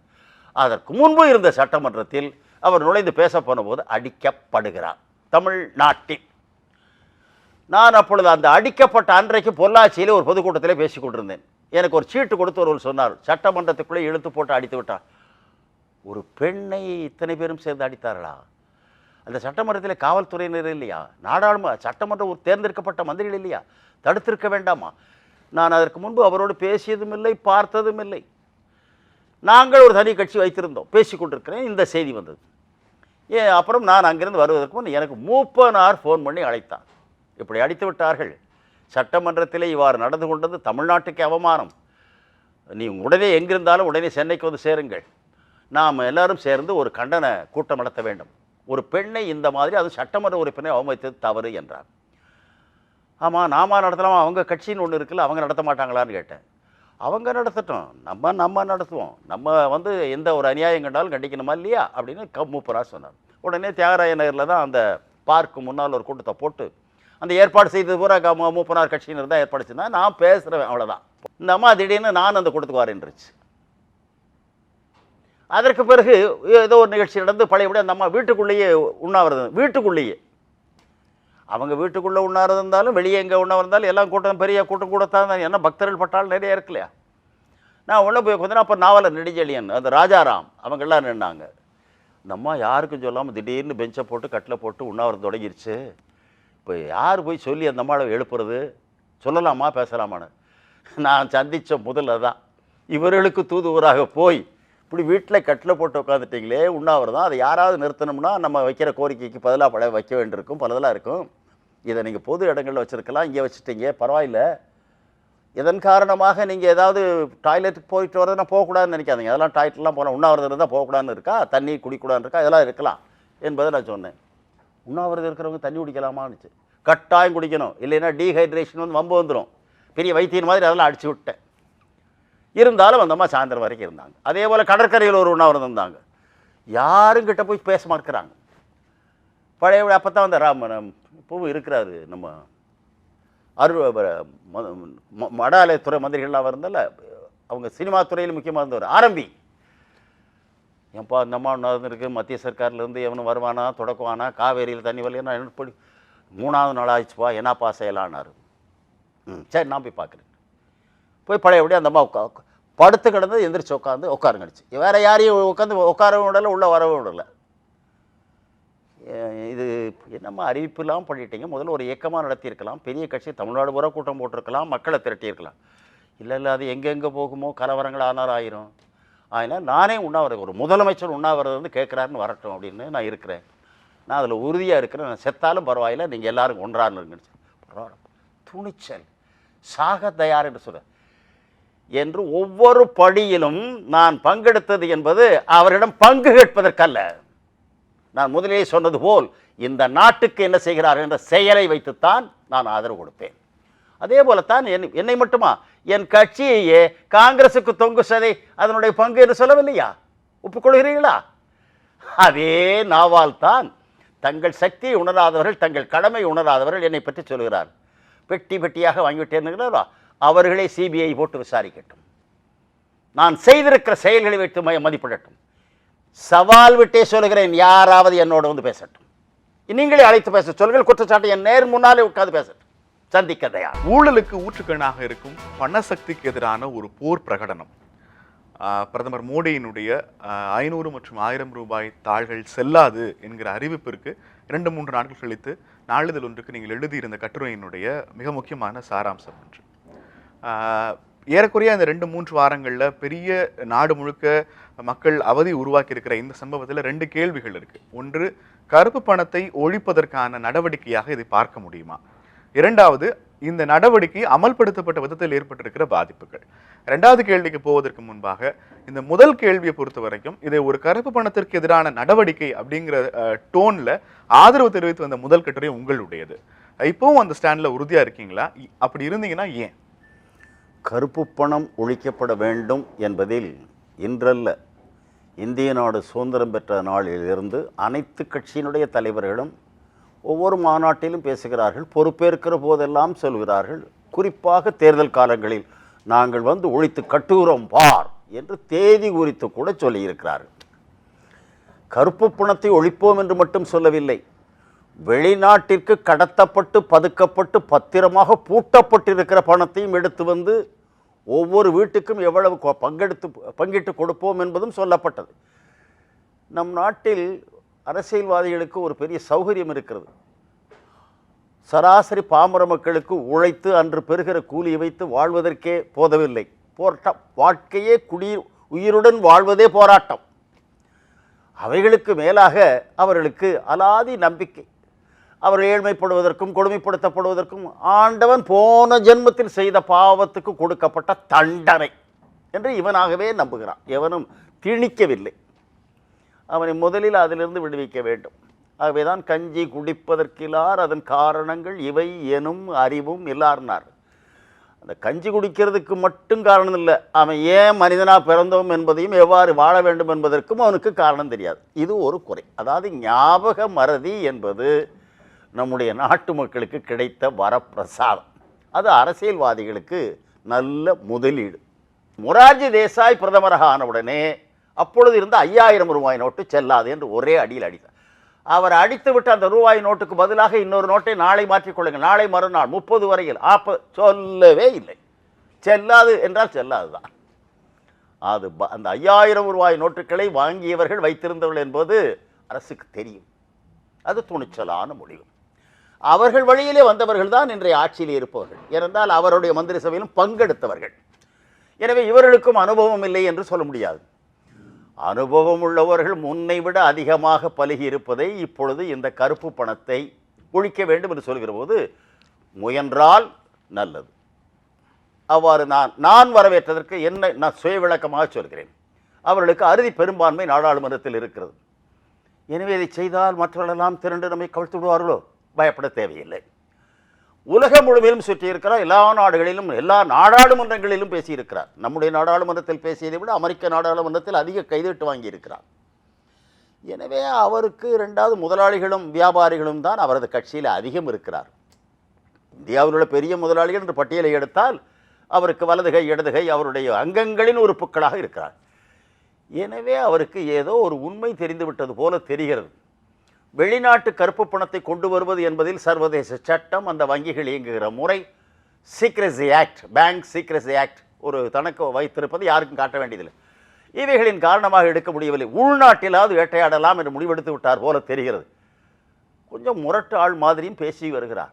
அதற்கு முன்பு இருந்த சட்டமன்றத்தில் அவர் நுழைந்து பேச போன போது அடிக்கப்படுகிறார் தமிழ்நாட்டில். நான் அப்பொழுது அந்த அடிக்கப்பட்ட அன்றைக்கு பொள்ளாச்சியில் ஒரு பொதுக்கூட்டத்திலே பேசிக் கொண்டிருந்தேன். எனக்கு ஒரு சீட்டு கொடுத்து ஒருவர் சொன்னார், சட்டமன்றத்துக்குள்ளே இழுத்து போட்டு அடித்து விட்டார். ஒரு பெண்ணை இத்தனை பேரும் சேர்ந்து அடித்தார்களா? அந்த சட்டமன்றத்தில் காவல்துறையினர் இல்லையா? சட்டமன்ற ஒரு தேர்ந்தெடுக்கப்பட்ட மந்திரிகள் இல்லையா? தடுத்திருக்க வேண்டாமா? நான் அதற்கு முன்பு அவரோடு பேசியதும் இல்லை, பார்த்ததும் இல்லை. நாங்கள் ஒரு தனி கட்சி வைத்திருந்தோம், பேசி கொண்டிருக்கிறேன். இந்த செய்தி வந்தது. அப்புறம் நான் அங்கிருந்து வருவதற்கு முன் எனக்கு மூப்பனார் ஃபோன் பண்ணி அழைத்தார். இப்படி அடித்து விட்டார்கள், சட்டமன்றத்திலே இவ்வாறு நடந்து கொண்டது தமிழ்நாட்டுக்கு அவமானம். நீ உடனே எங்கிருந்தாலும் உடனே சென்னைக்கு வந்து சேருங்கள், நாம் எல்லாரும் சேர்ந்து ஒரு கண்டன கூட்டம் நடத்த வேண்டும். ஒரு பெண்ணை இந்த மாதிரி அது சட்டமன்ற உறுப்பினரை அவமதித்தது தவறு என்றார். ஆமாம், நாம நடத்தலாமா? அவங்க கட்சின்னு ஒன்று இருக்குல்ல, அவங்க நடத்த மாட்டாங்களான்னு கேட்டேன். அவங்க நடத்தட்டும், நம்ம நடத்துவோம். நம்ம எந்த ஒரு அநியாயம் கண்டாலும் கண்டிக்கணுமா இல்லையா அப்படின்னு மூப்பராக சொன்னார். உடனே தியாகராய நகரில் தான் அந்த பார்க்கு முன்னால் ஒரு கூட்டத்தை போட்டு அந்த ஏற்பாடு செய்தது பூரா மூப்பனார் கட்சியினர் தான் ஏற்பாடு செஞ்சால் நான் பேசுகிறேன், அவ்வளோதான். இந்த அம்மா திடீர்னு நான் அந்த கூட்டத்துக்கு வரேன்ருச்சு. அதற்கு பிறகு ஏதோ ஒரு நிகழ்ச்சி நடந்து பழையபடி அந்த அம்மா வீட்டுக்குள்ளேயே உண்ணாவிரதம். வீட்டுக்குள்ளேயே அவங்க வீட்டுக்குள்ளே உண்ணாவிரதம் இருந்தாலும் வெளியே எங்கே உண்ணாவிரதம் இருந்தாலும் எல்லாம் கூட்டம் பெரிய கூட்டம் கூடத்தான். என்ன பக்தர்கள் பட்டால் நிறைய இருக்குல்லையா? நான் உள்ளே போய் கொஞ்சம் அப்போ நாவலர் நெடுஞ்செழியன், அந்த ராஜாராம் அவங்கெல்லாம் நின்னாங்க. இந்த அம்மா யாருக்கும் சொல்லாமல் திடீர்னு பெஞ்சை போட்டு கட்டில் போட்டு உண்ணாவிரதம் தொடங்கிருச்சு. இப்போ யார் போய் சொல்லி அந்த அம்மாவை எழுப்புறது? சொல்லலாமா பேசலாமான்னு நான் சந்தித்த முதல்ல தான் இவர்களுக்கு தூதுவராக போய் இப்படி வீட்டில் கட்டில் போட்டு உட்காந்துட்டிங்களே உண்ணாவிரதம், அதை யாராவது நிறுத்தணும்னா நம்ம வைக்கிற கோரிக்கைக்கு பதிலாக வைக்க வேண்டியிருக்கும், பலதெல்லாம் இருக்கும். இதை நீங்கள் பொது இடங்களில் வச்சுருக்கலாம், இங்கே வச்சுட்டீங்க பரவாயில்ல. இதன் காரணமாக நீங்கள் ஏதாவது டாய்லெட்டுக்கு போயிட்டு வரதுன்னா போகக்கூடாதுன்னு நினைக்காதீங்க. அதெல்லாம் டாய்லெட்லாம் போகலாம், உண்ணாவிரதம் தான் போகக்கூடாதுன்னு இருக்கா, தண்ணி குடிக்கூடாதுன்னு இருக்கா, இதெல்லாம் இருக்கலாம் என்பதை நான் சொன்னேன். உண்ணாவிரதம் இருக்கிறவங்க தண்ணி குடிக்கலாமான்னுச்சு. கட்டாயம் குடிக்கணும், இல்லைன்னா டீஹைட்ரேஷன் வம்பு வந்துடும். பெரிய வைத்தியன் மாதிரி அதெல்லாம் அடிச்சு விட்டேன். இருந்தாலும் அந்த அம்மா சாயந்தரம் வரைக்கும் இருந்தாங்க. அதே போல் கடற்கரையில் ஒரு உண்ணாவிரதம் இருந்தாங்க. யாரும் கிட்ட போய் பேச மாட்டேங்கிறாங்க. பழைய அப்போ தான் ராமன் இப்பவும் இருக்கிறாரு, நம்ம மடாலயத்துறை மந்திரிகள்லாம் இருந்தால அவங்க சினிமா துறையில் முக்கியமாக இருந்தவர் ஆரம்பி. ஏன்ப்பா இந்த அம்மா நடந்துருக்கு, மத்திய சர்க்கார்லேருந்து எவனும் வருவானா தொடக்குவானா, காவேரியில் தண்ணி வரலையா, எப்படி 3வது நாள் ஆயிடுச்சுப்பா, என்னப்பா செய்யலான்னாரு. சரி நான் போய் பார்க்குறேன். போய் பழையபடி அந்த அம்மா படுத்து கிடந்து எந்திரிச்சு உட்காருங்கடிச்சு. வேறு யாரையும் உட்கார விடலை, உள்ளே வரவும் விடலை. இது என்னம்மா அறிவிப்புலாம் பண்ணிட்டீங்க, முதல்ல ஒரு இயக்கமாக நடத்தியிருக்கலாம், பெரிய கட்சி தமிழ்நாடு பூரா கூட்டம் போட்டிருக்கலாம், மக்களை திரட்டியிருக்கலாம். இல்லை அது எங்கெங்கே போகுமோ கலவரங்கள் ஆனாலும் ஆயிரும். அதனால் நானே உண்ணாவிரதம், ஒரு முதலமைச்சர் உண்ணாவிரதம் வந்து கேட்குறாருன்னு வரட்டும் அப்படின்னு நான் இருக்கிறேன். நான் அதில் உறுதியாக இருக்கிறேன். நான் செத்தாலும் பரவாயில்ல, நீங்கள் எல்லாரும் ஒன்றாருங்கன்னு பரவாயில்ல. துணிச்சல், சாக தயார் என்று சொல்ல என்று ஒவ்வொரு படியிலும் நான் பங்கெடுத்தது என்பது அவரிடம் பங்கு கேட்பதற்கல்ல. நான் முதலிலே சொன்னது போல் இந்த நாட்டுக்கு என்ன செய்கிறார்கள் என்ற செயலை வைத்துத்தான் நான் ஆதரவு கொடுப்பேன். அதே போலத்தான் என்னை மட்டுமா, என் கட்சியையே காங்கிரசுக்கு தொங்கு சதை அதனுடைய பங்கு என்று சொல்லவில்லையா? ஒப்புக்கொள்கிறீர்களா? அதே நாவால் தான் தங்கள் சக்தியை உணராதவர்கள், தங்கள் கடமை உணராதவர்கள் என்னை பற்றி சொல்கிறார். பெட்டி பெட்டியாக வாங்கிவிட்டேன். அவர்களே சிபிஐ போட்டு விசாரிக்கட்டும், நான் செய்திருக்கிற செயல்களை வைத்து மதிப்பிடட்டும். சவால் விட்டே சொல்கிறேன், யாராவது என்னோட வந்து பேசட்டும், நீங்களே அழைத்து பேச சொல்லுங்கள். குற்றச்சாட்டை என் நேர் முன்னாலே உட்கார்ந்து பேசட்டும், சந்திக்க தயார். ஊழலுக்கு ஊற்றுக்கண்ணாக இருக்கும் பணசக்திக்கு எதிரான ஒரு போர் பிரகடனம் பிரதமர் மோடியினுடைய 500 மற்றும் 1000 ரூபாய் தாள்கள் செல்லாது என்கிற அறிவிப்பிற்கு 2-3 நாட்கள் கழித்து நாளிதழ் ஒன்றுக்கு நீங்கள் எழுதியிருந்த கட்டுரையினுடைய மிக முக்கியமான சாராம்சம் ஒன்று. ஏறக்குறைய அந்த 2-3 வாரங்களில் பெரிய நாடு முழுக்க மக்கள் அவதி உருவாக்கி இருக்கிற இந்த சம்பவத்தில் 2 கேள்விகள் இருக்கு. ஒன்று, கருப்பு பணத்தை ஒழிப்பதற்கான நடவடிக்கையாக இதை பார்க்க முடியுமா? இரண்டாவது, இந்த நடவடிக்கை அமல்படுத்தப்பட்ட விதத்தில் ஏற்பட்டிருக்கிற பாதிப்புகள். இரண்டாவது கேள்விக்கு போவதற்கு முன்பாக இந்த முதல் கேள்வியை பொறுத்த வரைக்கும் இதை ஒரு கருப்பு பணத்திற்கு எதிரான நடவடிக்கை அப்படிங்கிற டோன்ல ஆதரவு தெரிவித்து வந்த முதல் கட்டுரை உங்களுடையது. இப்பவும் அந்த ஸ்டாண்ட்ல உறுதியா இருக்கீங்களா? அப்படி இருந்தீங்கன்னா ஏன்? கருப்பு பணம் ஒழிக்கப்பட வேண்டும் என்பதில் இன்றல்ல, இந்திய நாடு சுதந்திரம் பெற்ற நாளிலிருந்து அனைத்து கட்சியினுடைய தலைவர்களும் ஒவ்வொரு மாநாட்டிலும் பேசுகிறார்கள், பொறுப்பேற்கிற போதெல்லாம் சொல்கிறார்கள். குறிப்பாக தேர்தல் காலங்களில் நாங்கள் வந்து ஒழித்து கட்டுகிறோம் பார் என்று தேதி குறித்து கூட சொல்லியிருக்கிறார்கள். கருப்பு பணத்தை ஒழிப்போம் என்று மட்டும் சொல்லவில்லை, வெளிநாட்டிற்கு கடத்தப்பட்டு பதுக்கப்பட்டு பத்திரமாக பூட்டப்பட்டிருக்கிற பணத்தையும் எடுத்து வந்து ஒவ்வொரு வீட்டுக்கும் எவ்வளவு பங்கிட்டு கொடுப்போம் என்பதும் சொல்லப்பட்டது. நம் நாட்டில் அரசியல்வாதிகளுக்கு ஒரு பெரிய சௌகரியம் இருக்கிறது. சராசரி பாமர மக்களுக்கு உழைத்து அன்று பெறுகிற கூலியை வைத்து வாழ்வதற்கே போதவில்லை. வாழ்க்கையே உயிருடன் வாழ்வதே போராட்டம். அவைகளுக்கு மேலாக அவர்களுக்கு அலாதி நம்பிக்கை. அவர்கள் ஏழ்மைப்படுவதற்கும் கொடுமைப்படுத்தப்படுவதற்கும் ஆண்டவன் போன ஜென்மத்தில் செய்த பாவத்துக்கு கொடுக்கப்பட்ட தண்டனை என்று இவனாகவே நம்புகிறான். எவனும் திணிக்கவில்லை. அவனை முதலில் அதிலிருந்து விடுவிக்க வேண்டும். ஆகவேதான் கஞ்சி குடிப்பதற்கிலார் அதன் காரணங்கள் இவை எனும் அறிவும் இல்லார்னார். அந்த கஞ்சி குடிக்கிறதுக்கு மட்டும் காரணம் இல்லை, அவன் ஏன் மனிதனாக பிறந்தோம் என்பதையும் எவ்வாறு வாழ வேண்டும் என்பதற்கும் அவனுக்கு காரணம் தெரியாது. இது ஒரு குறை. அதாவது ஞாபக மறதி என்பது நம்முடைய நாட்டு மக்களுக்கு கிடைத்த வரப்பிரசாதம். அது அரசியல்வாதிகளுக்கு நல்ல முதலீடு. மொரார்ஜி தேசாய் பிரதமராக ஆனவுடனே அப்பொழுது இருந்த 5000 ரூபாய் நோட்டு செல்லாது என்று ஒரே அடியில் அடித்தார். அவர் அடித்து விட்டு அந்த ரூபாய் நோட்டுக்கு பதிலாக இன்னொரு நோட்டை நாளை மாற்றிக்கொள்ளுங்கள், நாளை மறுநாள் 30 வரையில் சொல்லவே இல்லை. செல்லாது என்றால் செல்லாது தான். அது அந்த 5000 ரூபாய் நோட்டுகளை வாங்கியவர்கள் வைத்திருந்தவர்கள் என்பது அரசுக்கு தெரியும். அது துணிச்சலான முடிவு. அவர்கள் வழியிலே வந்தவர்கள் தான் இன்றைய ஆட்சியில் இருப்பவர்கள். ஏனென்றால் அவருடைய மந்திரி சபையிலும் பங்கெடுத்தவர்கள். எனவே இவர்களுக்கும் அனுபவம் இல்லை என்று சொல்ல முடியாது. அனுபவம் உள்ளவர்கள் முன்னை விட அதிகமாக பழகி இருப்பதை இப்பொழுது இந்த கருப்பு பணத்தை ஒழிக்க வேண்டும் என்று சொல்கிற போது முயன்றால் நல்லது. அவ்வாறு நான் வரவேற்றதற்கு நான் சுய விளக்கமாக சொல்கிறேன். அவர்களுக்கு அறுதி பெரும்பான்மை நாடாளுமன்றத்தில் இருக்கிறது. எனவே இதை செய்தால் மற்றவர்களெல்லாம் திரண்டு நம்மை கவிழ்த்து விடுவார்களோ? பயப்பட தேவையில்லை. உலகம் முழுவதும் சுற்றியிருக்கிறார். எல்லா நாடுகளிலும் எல்லா நாடாளுமன்றங்களிலும் பேசியிருக்கிறார். நம்முடைய நாடாளுமன்றத்தில் பேசியதை விட அமெரிக்க நாடாளுமன்றத்தில் அதிக கைதட்டு வாங்கியிருக்கிறார். எனவே அவருக்கு 2வது முதலாளிகளும் வியாபாரிகளும் தான் அவரது கட்சியில் அதிகம் இருக்கிறார். இந்தியாவில் உள்ள பெரிய முதலாளிகள் என்று பட்டியலை எடுத்தால் அவருக்கு வலதுகை இடதுகை அவருடைய அங்கங்களின் உறுப்புகளாக இருக்கிறார். எனவே அவருக்கு ஏதோ ஒரு உண்மை தெரிந்துவிட்டது போல தெரிகிறது. வெளிநாட்டு கருப்பு பணத்தை கொண்டு வருவது என்பதில் சர்வதேச சட்டம், அந்த வங்கிகள் இயங்குகிற முறை, சீக்ரெசி ஆக்ட், பேங்க் சீக்ரெசி ஆக்ட் ஒரு தனக்கு வைத்திருப்பது யாருக்கும் காட்ட வேண்டியதில்லை. இவைகளின் காரணமாக எடுக்க முடியவில்லை. உள்நாட்டிலாவது வேட்டையாடலாம் என்று முடிவெடுத்து விட்டார் போல தெரிகிறது. கொஞ்சம் முரட்டு ஆள் மாதிரியும் பேசி வருகிறார்.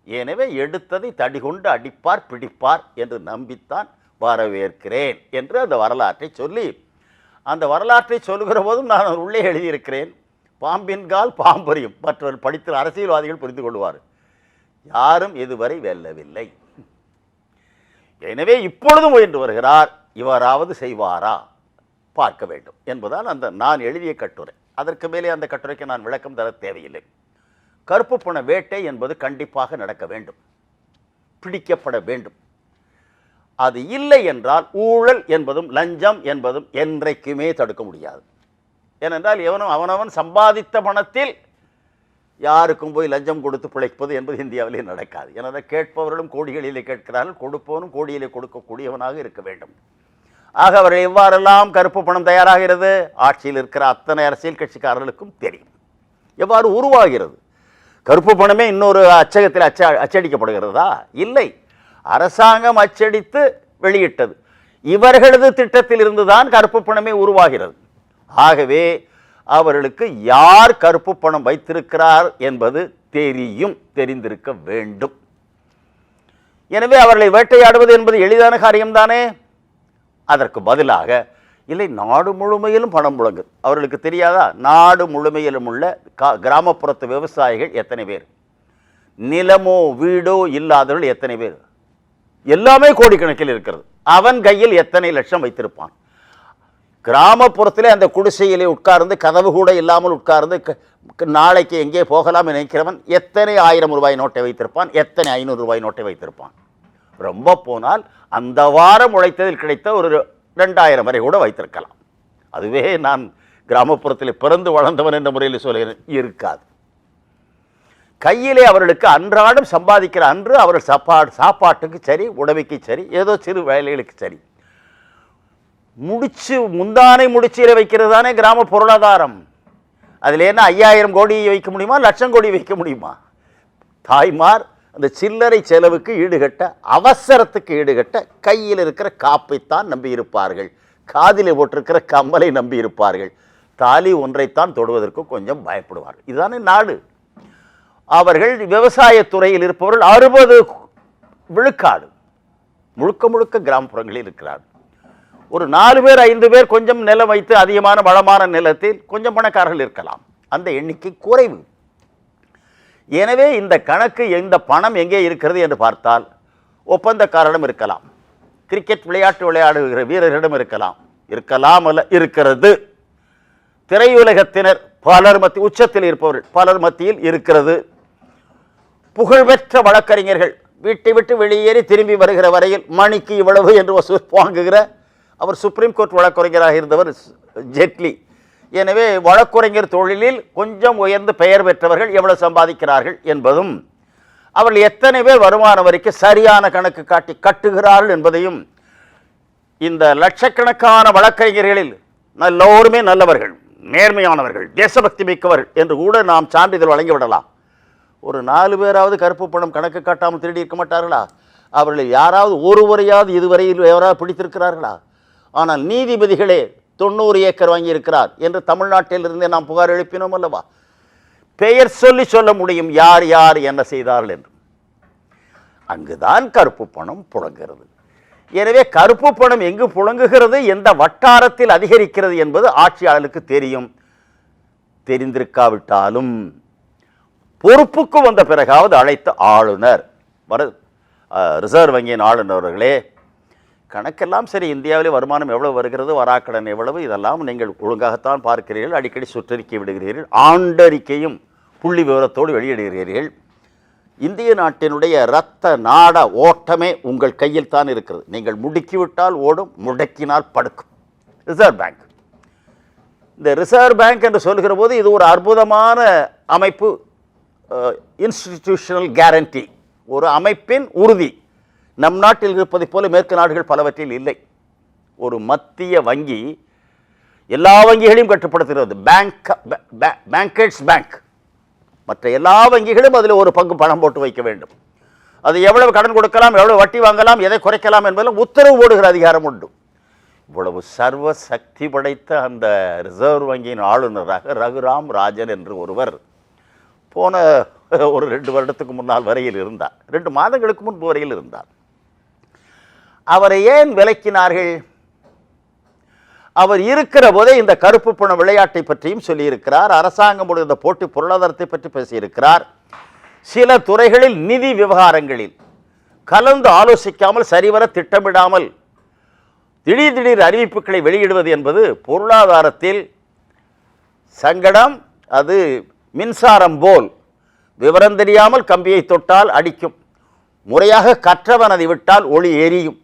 எனவே எடுத்ததை தடிகொண்டு அடிப்பார் பிடிப்பார் என்று நம்பித்தான் வரவேற்கிறேன் என்று அந்த வரலாற்றை சொல்லி, அந்த வரலாற்றை சொல்லுகிற போதும் நான் உள்ளே எழுதியிருக்கிறேன், பாம்பின் கால் பாம்பறியும், மற்றவர்கள் படித்த அரசியல்வாதிகள் புரிந்து கொள்வார், யாரும் இதுவரை வெல்லவில்லை. எனவே இப்பொழுதும் முயன்று வருகிறார், இவராவது செய்வாரா பார்க்க வேண்டும் என்பதால் அந்த நான் எழுதிய கட்டுரை. அதற்கு மேலே அந்த கட்டுரைக்கு நான் விளக்கம் தர தேவையில்லை. கருப்பு பண வேட்டை என்பது கண்டிப்பாக நடக்க வேண்டும், பிடிக்கப்பட வேண்டும். அது இல்லை என்றால் ஊழல் என்பதும் லஞ்சம் என்பதும் என்றைக்குமே தடுக்க முடியாது. ஏனென்றால் அவனவன் சம்பாதித்த பணத்தில் யாருக்கும் போய் லஞ்சம் கொடுத்து பிழைப்பது என்பது இந்தியாவிலே நடக்காது. எனவே கேட்பவர்களும் கோடிகளிலே கேட்கிறார்கள், கொடுப்பவனும் கோடியிலே கொடுக்கக்கூடியவனாக இருக்க வேண்டும். ஆக அவர்கள் எவ்வாறெல்லாம் கருப்பு பணம் தயாராகிறது ஆட்சியில் இருக்கிற அத்தனை அரசியல் கட்சிக்காரர்களுக்கும் தெரியும். எவ்வாறு உருவாகிறது? கருப்பு பணமே இன்னொரு அச்சகத்தில் அச்சடிக்கப்படுகிறதா? இல்லை, அரசாங்கம் அச்சடித்து வெளியிட்டது. இவர்களது திட்டத்தில் இருந்துதான் கருப்பு பணமே உருவாகிறது. ஆகவே அவர்களுக்கு யார் கருப்பு பணம் வைத்திருக்கிறார் என்பது தெரிந்திருக்க வேண்டும். எனவே அவர்களை வேட்டையாடுவது என்பது எளிதான காரியம்தானே. அதற்கு பதிலாக இல்லை, நாடு முழுமையிலும் பணம் முழங்குது. அவர்களுக்கு தெரியாதா? நாடு முழுமையிலும் உள்ள கிராமப்புறத்து விவசாயிகள் எத்தனை பேர், நிலமோ வீடோ இல்லாதவர்கள் எத்தனை பேர், எல்லாமே கோடிக்கணக்கில் இருக்கிறது. அவன் கையில் எத்தனை லட்சம் வைத்திருப்பான்? கிராமப்புறத்திலே அந்த குடிசையிலே உட்கார்ந்து கதவு கூட இல்லாமல் உட்கார்ந்து நாளைக்கு எங்கே போகலாம் நினைக்கிறவன் எத்தனை 1000 ரூபாய் நோட்டை வைத்திருப்பான், எத்தனை 500 ரூபாய் நோட்டை வைத்திருப்பான்? ரொம்ப போனால் அந்த வாரம் உழைத்ததில் கிடைத்த ஒரு 2000 வரை கூட வைத்திருக்கலாம். அதுவே நான் கிராமப்புறத்தில் பிறந்து வளர்ந்தவன் என்ற முறையில் சொல்கிறேன், இருக்காது. கையிலே அவர்களுக்கு அன்றாடம் சம்பாதிக்கிற அன்று அவர்கள் சாப்பாட்டுக்கு சரி, உடமைக்கு சரி, ஏதோ சிறு வேலைகளுக்கு சரி, முந்தானை முடிச்சில வைக்கிறது தானே கிராம பொருளாதாரம். அதில் என்ன 5000 கோடி வைக்க முடியுமா, லட்சம் கோடி வைக்க முடியுமா? தாய்மார் அந்த சில்லறை செலவுக்கு ஈடுகட்ட, அவசரத்துக்கு ஈடுகட்ட கையில் இருக்கிற காப்பைத்தான் நம்பி இருப்பார்கள், காதிலே போட்டிருக்கிற கம்மலை நம்பி இருப்பார்கள், தாலி ஒன்றைத்தான் தொடுவதற்கு கொஞ்சம் பயப்படுவார்கள். இதுதானே நாடு. அவர்கள் விவசாயத்துறையில் இருப்பவர்கள் 60 விழுக்காடு முழுக்க கிராமப்புறங்களில் இருக்கிறார்கள். ஒரு 4 பேர் 5 பேர் கொஞ்சம் நிலம் வைத்து அதிகமான வளமான நிலத்தில் கொஞ்சம் பணக்காரர்கள் இருக்கலாம், அந்த எண்ணிக்கை குறைவு. எனவே இந்த கணக்கு, இந்த பணம் எங்கே இருக்கிறது என்று பார்த்தால் ஒப்பந்தக்காரரிடம் இருக்கலாம், கிரிக்கெட் விளையாட்டு விளையாடுகிற வீரர்களிடம் இருக்கலாம் அல்ல, இருக்கிறது. திரையுலகத்தினர் பலர் உச்சத்தில் இருப்பவர்கள் பலர் மத்தியில் இருக்கிறது. புகழ்பெற்ற வழக்கறிஞர்கள் வீட்டை விட்டு வெளியேறி திரும்பி வருகிற வரையில் மணிக்கு இவ்வளவு என்று வாங்குகிற, அவர் சுப்ரீம் கோர்ட் வழக்கறிஞராக இருந்தவர் ஜெட்லி. எனவே வழக்குரைஞர் தொழிலில் கொஞ்சம் உயர்ந்து பெயர் பெற்றவர்கள் எவ்வளவு சம்பாதிக்கிறார்கள் என்பதும், அவர்கள் எத்தனை பேர் வருமான வரிக்கு சரியான கணக்கு காட்டி கட்டுகிறார்கள் என்பதையும், இந்த லட்சக்கணக்கான வழக்கறிஞர்களில் எல்லோருமே நல்லவர்கள், நேர்மையானவர்கள், தேசபக்தி மிக்கவர்கள் என்று கூட நாம் சான்றிதழ் வழங்கிவிடலாம். ஒரு 4 பேராவது கருப்பு பணம் கணக்கு காட்டாமல் திருடி இருக்க மாட்டார்களா? அவர்கள் யாராவது ஒருவரையாவது இதுவரையில் யாராவது பிடித்திருக்கிறார்களா? ஆனால் நீதிபதிகளே 90 ஏக்கர் வாங்கியிருக்கிறார் என்று தமிழ்நாட்டிலிருந்தே நாம் புகார் எழுப்பினோம் அல்லவா? பெயர் சொல்லி சொல்ல முடியும் யார் யார் என்ன செய்தார்கள் என்று. அங்குதான் கருப்பு பணம் புழங்குகிறது. எனவே கருப்பு பணம் எங்கு புழங்குகிறது, எந்த வட்டாரத்தில் அதிகரிக்கிறது என்பது ஆட்சியாளருக்கு தெரியும். தெரிந்திருக்காவிட்டாலும் பொறுப்புக்கு வந்த பிறகாவது அழைத்த ஆளுநர், ரிசர்வ் வங்கியின் ஆளுநர்களே, கணக்கெல்லாம் சரி, இந்தியாவிலே வருமானம் எவ்வளவு வருகிறது, வராக்கடன் எவ்வளவு, இதெல்லாம் நீங்கள் ஒழுங்காகத்தான் பார்க்கிறீர்கள், அடிக்கடி சுற்றறிக்கை விடுகிறீர்கள், ஆண்டறிக்கையும் புள்ளி விவரத்தோடு வெளியிடுகிறீர்கள். இந்திய நாட்டினுடைய இரத்த நாட ஓட்டமே உங்கள் கையில் தான் இருக்கிறது. நீங்கள் முடுக்கிவிட்டால் ஓடும், முடக்கினால் படுக்கும். ரிசர்வ் பேங்க், இந்த ரிசர்வ் பேங்க் என்று சொல்கிற போது இது ஒரு அற்புதமான அமைப்பு, இன்ஸ்டிடியூஷனல் கேரண்டி, ஒரு அமைப்பின் உறுதி. நம் நாட்டில் இருப்பதை போல மேற்கு நாடுகள் பலவற்றில் இல்லை. ஒரு மத்திய வங்கி எல்லா வங்கிகளையும் கட்டுப்படுத்துகிறது. பேங்கர்ஸ் பேங்க், மற்ற எல்லா வங்கிகளும் அதில் ஒரு பங்கு பணம் போட்டு வைக்க வேண்டும். அது எவ்வளவு கடன் கொடுக்கலாம், எவ்வளவு வட்டி வாங்கலாம், எதை குறைக்கலாம் என்பதில் உத்தரவு போடுகிற அதிகாரம் உண்டு. இவ்வளவு சர்வ சக்தி படைத்த அந்த ரிசர்வ் வங்கியின் ஆளுநராக ரகுராம் ராஜன் என்று ஒருவர் போன ஒரு 2 வருடத்துக்கு முன்னால் வரையில் இருந்தார், 2 மாதங்களுக்கு முன்பு வரையில் இருந்தார். அவரை ஏன் விலக்கினார்கள்? அவர் இருக்கிற போதே இந்த கருப்பு பண விளையாட்டை பற்றியும் சொல்லியிருக்கிறார். அரசாங்கம் இந்த போட்டி பொருளாதாரத்தை பற்றி பேசியிருக்கிறார். சில துறைகளில் நிதி விவகாரங்களில் கலந்து ஆலோசிக்காமல் சரிவர திட்டமிடாமல் திடீர் அறிவிப்புகளை வெளியிடுவது என்பது பொருளாதாரத்தில் சங்கடம். அது மின்சாரம் போல் விவரம் தெரியாமல் கம்பியை தொட்டால் அடிக்கும், முறையாக கற்றவன் அதை விட்டால் ஒளி எரியும்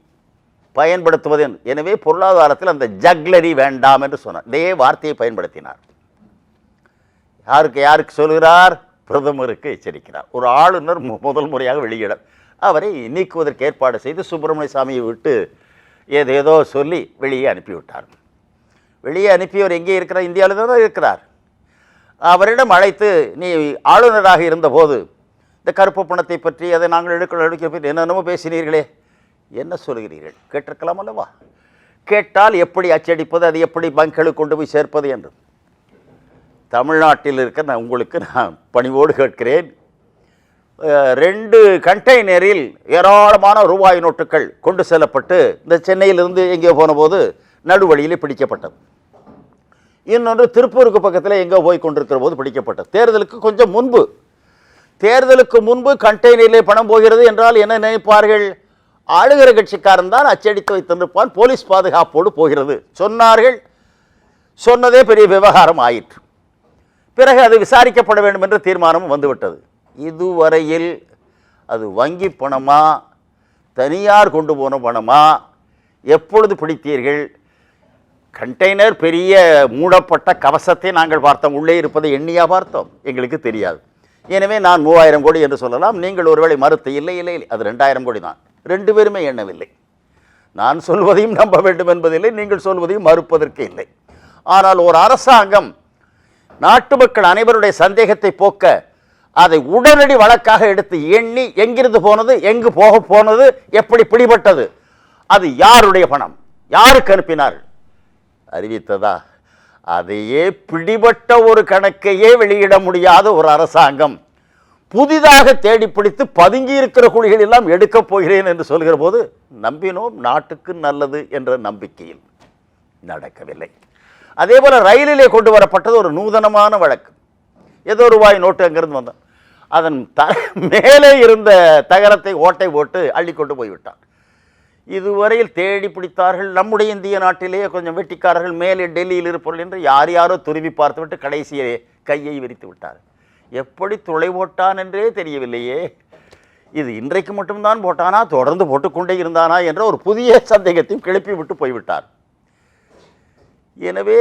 பயன்படுத்துவது. எனவே பொருளாதாரத்தில் அந்த ஜக்லரி வேண்டாம் என்று சொன்னார். இதே வார்த்தையை பயன்படுத்தினார். யாருக்கு சொல்கிறார்? பிரதமருக்கு எச்சரிக்கிறார். ஒரு ஆளுநர் முதல் முறையாக வெளியிட அவரை நீக்குவதற்கு ஏற்பாடு செய்து சுப்பிரமணிய சாமியை விட்டு ஏதேதோ சொல்லி வெளியே அனுப்பிவிட்டார். வெளியே அனுப்பியவர் எங்கே இருக்கிறார்? இந்தியாவில் தான் இருக்கிறார். அவரிடம் அழைத்து, நீ ஆளுநராக இருந்தபோது இந்த கருப்பு பணத்தை பற்றி அதை நாங்கள் எடுக்க என்னென்னமோ பேசினீர்களே, என்ன சொல்கிறீர்கள்? கேட்டிருக்கலாம் அல்லவா? கேட்டால் எப்படி அச்சடிப்பது, அது எப்படி பங்களுக்கு கொண்டு போய் சேர்ப்பது என்று. தமிழ்நாட்டில் இருக்க உங்களுக்கு நான் பணிவோடு கேட்கிறேன். 2 கண்டெய்னரில் ஏராளமான ரூபாய் நோட்டுகள் கொண்டு செல்லப்பட்டு இந்த சென்னையிலிருந்து எங்கே போன போது நடுவழியில் பிடிக்கப்பட்டது. இன்னொன்று திருப்பூருக்கு பக்கத்தில் எங்கே போய் கொண்டிருக்கிற போது பிடிக்கப்பட்டது. தேர்தலுக்கு முன்பு கண்டெய்னரிலே பணம் போகிறது என்றால் என்ன நினைப்பார்கள்? ஆளுகிற கட்சிக்காரன் தான் அச்சடித்து வைத்திருப்பான், போலீஸ் பாதுகாப்போடு போகிறது சொன்னார்கள். சொன்னதே பெரிய விவகாரம் ஆயிற்று. பிறகு அது விசாரிக்கப்பட வேண்டும் என்ற தீர்மானமும் வந்துவிட்டது. இதுவரையில் அது வங்கி பணமா, தனியார் கொண்டு போன பணமா, எப்பொழுது பிடித்தீர்கள்? கண்டெய்னர் பெரிய மூடப்பட்ட கவசத்தை நாங்கள் பார்த்தோம், உள்ளே இருப்பதை எண்ணியா பார்த்தோம்? எங்களுக்கு தெரியாது. எனவே நான் 3000 கோடி என்று சொல்லலாம். நீங்கள் ஒருவேளை மறுத்து இல்லை, அது 2000 கோடி தான். 2 பேருமே எண்ணவில்லை. நான் சொல்வதையும் நம்ப வேண்டும் என்பதில்லை, நீங்கள் சொல்வதையும் மறுப்பதற்கு இல்லை. ஆனால் ஒரு அரசாங்கம் நாட்டு மக்கள் அனைவருடைய சந்தேகத்தை போக்க அதை உடனடி வழக்காக எடுத்து எண்ணி எங்கிருந்து போனது, எங்கு போக போனது, எப்படி பிடிபட்டது, அது யாருடைய பணம், யாருக்கு அனுப்பினார் அறிவித்ததா? அதையே பிடிபட்ட ஒரு கணக்கையே வெளியிட முடியாத ஒரு அரசாங்கம் புதிதாக தேடி பிடித்து பதுங்கி இருக்கிற குழிகள் எல்லாம் எடுக்கப் போகிறேன் என்று சொல்கிற போது நம்பினோம். நாட்டுக்கு நல்லது என்ற நம்பிக்கையில் நடக்கவில்லை. அதே போல ரயிலிலே கொண்டு வரப்பட்டது ஒரு நூதனமான வழக்கு. ஏதோ ரூபாய் நோட்டு அங்கிருந்து வந்தான், அதன் மேலே இருந்த தகரத்தை ஓட்டை போட்டு அள்ளி கொண்டு போய்விட்டான். இதுவரையில் தேடி பிடித்தார்கள். நம்முடைய இந்திய நாட்டிலேயே கொஞ்சம் வெட்டிக்காரர்கள் மேலே டெல்லியில் இருப்பவர்கள் என்று யாரோ துருவி பார்த்துவிட்டு கடைசியே கையை விரித்து விட்டார். எப்படி துளை போட்டான் என்றே தெரியவில்லையே. இது இன்றைக்கு மட்டும்தான் போட்டானா, தொடர்ந்து போட்டுக்கொண்டே இருந்தானா என்ற ஒரு புதிய சந்தேகத்தையும் கிளப்பி விட்டு போய்விட்டார். எனவே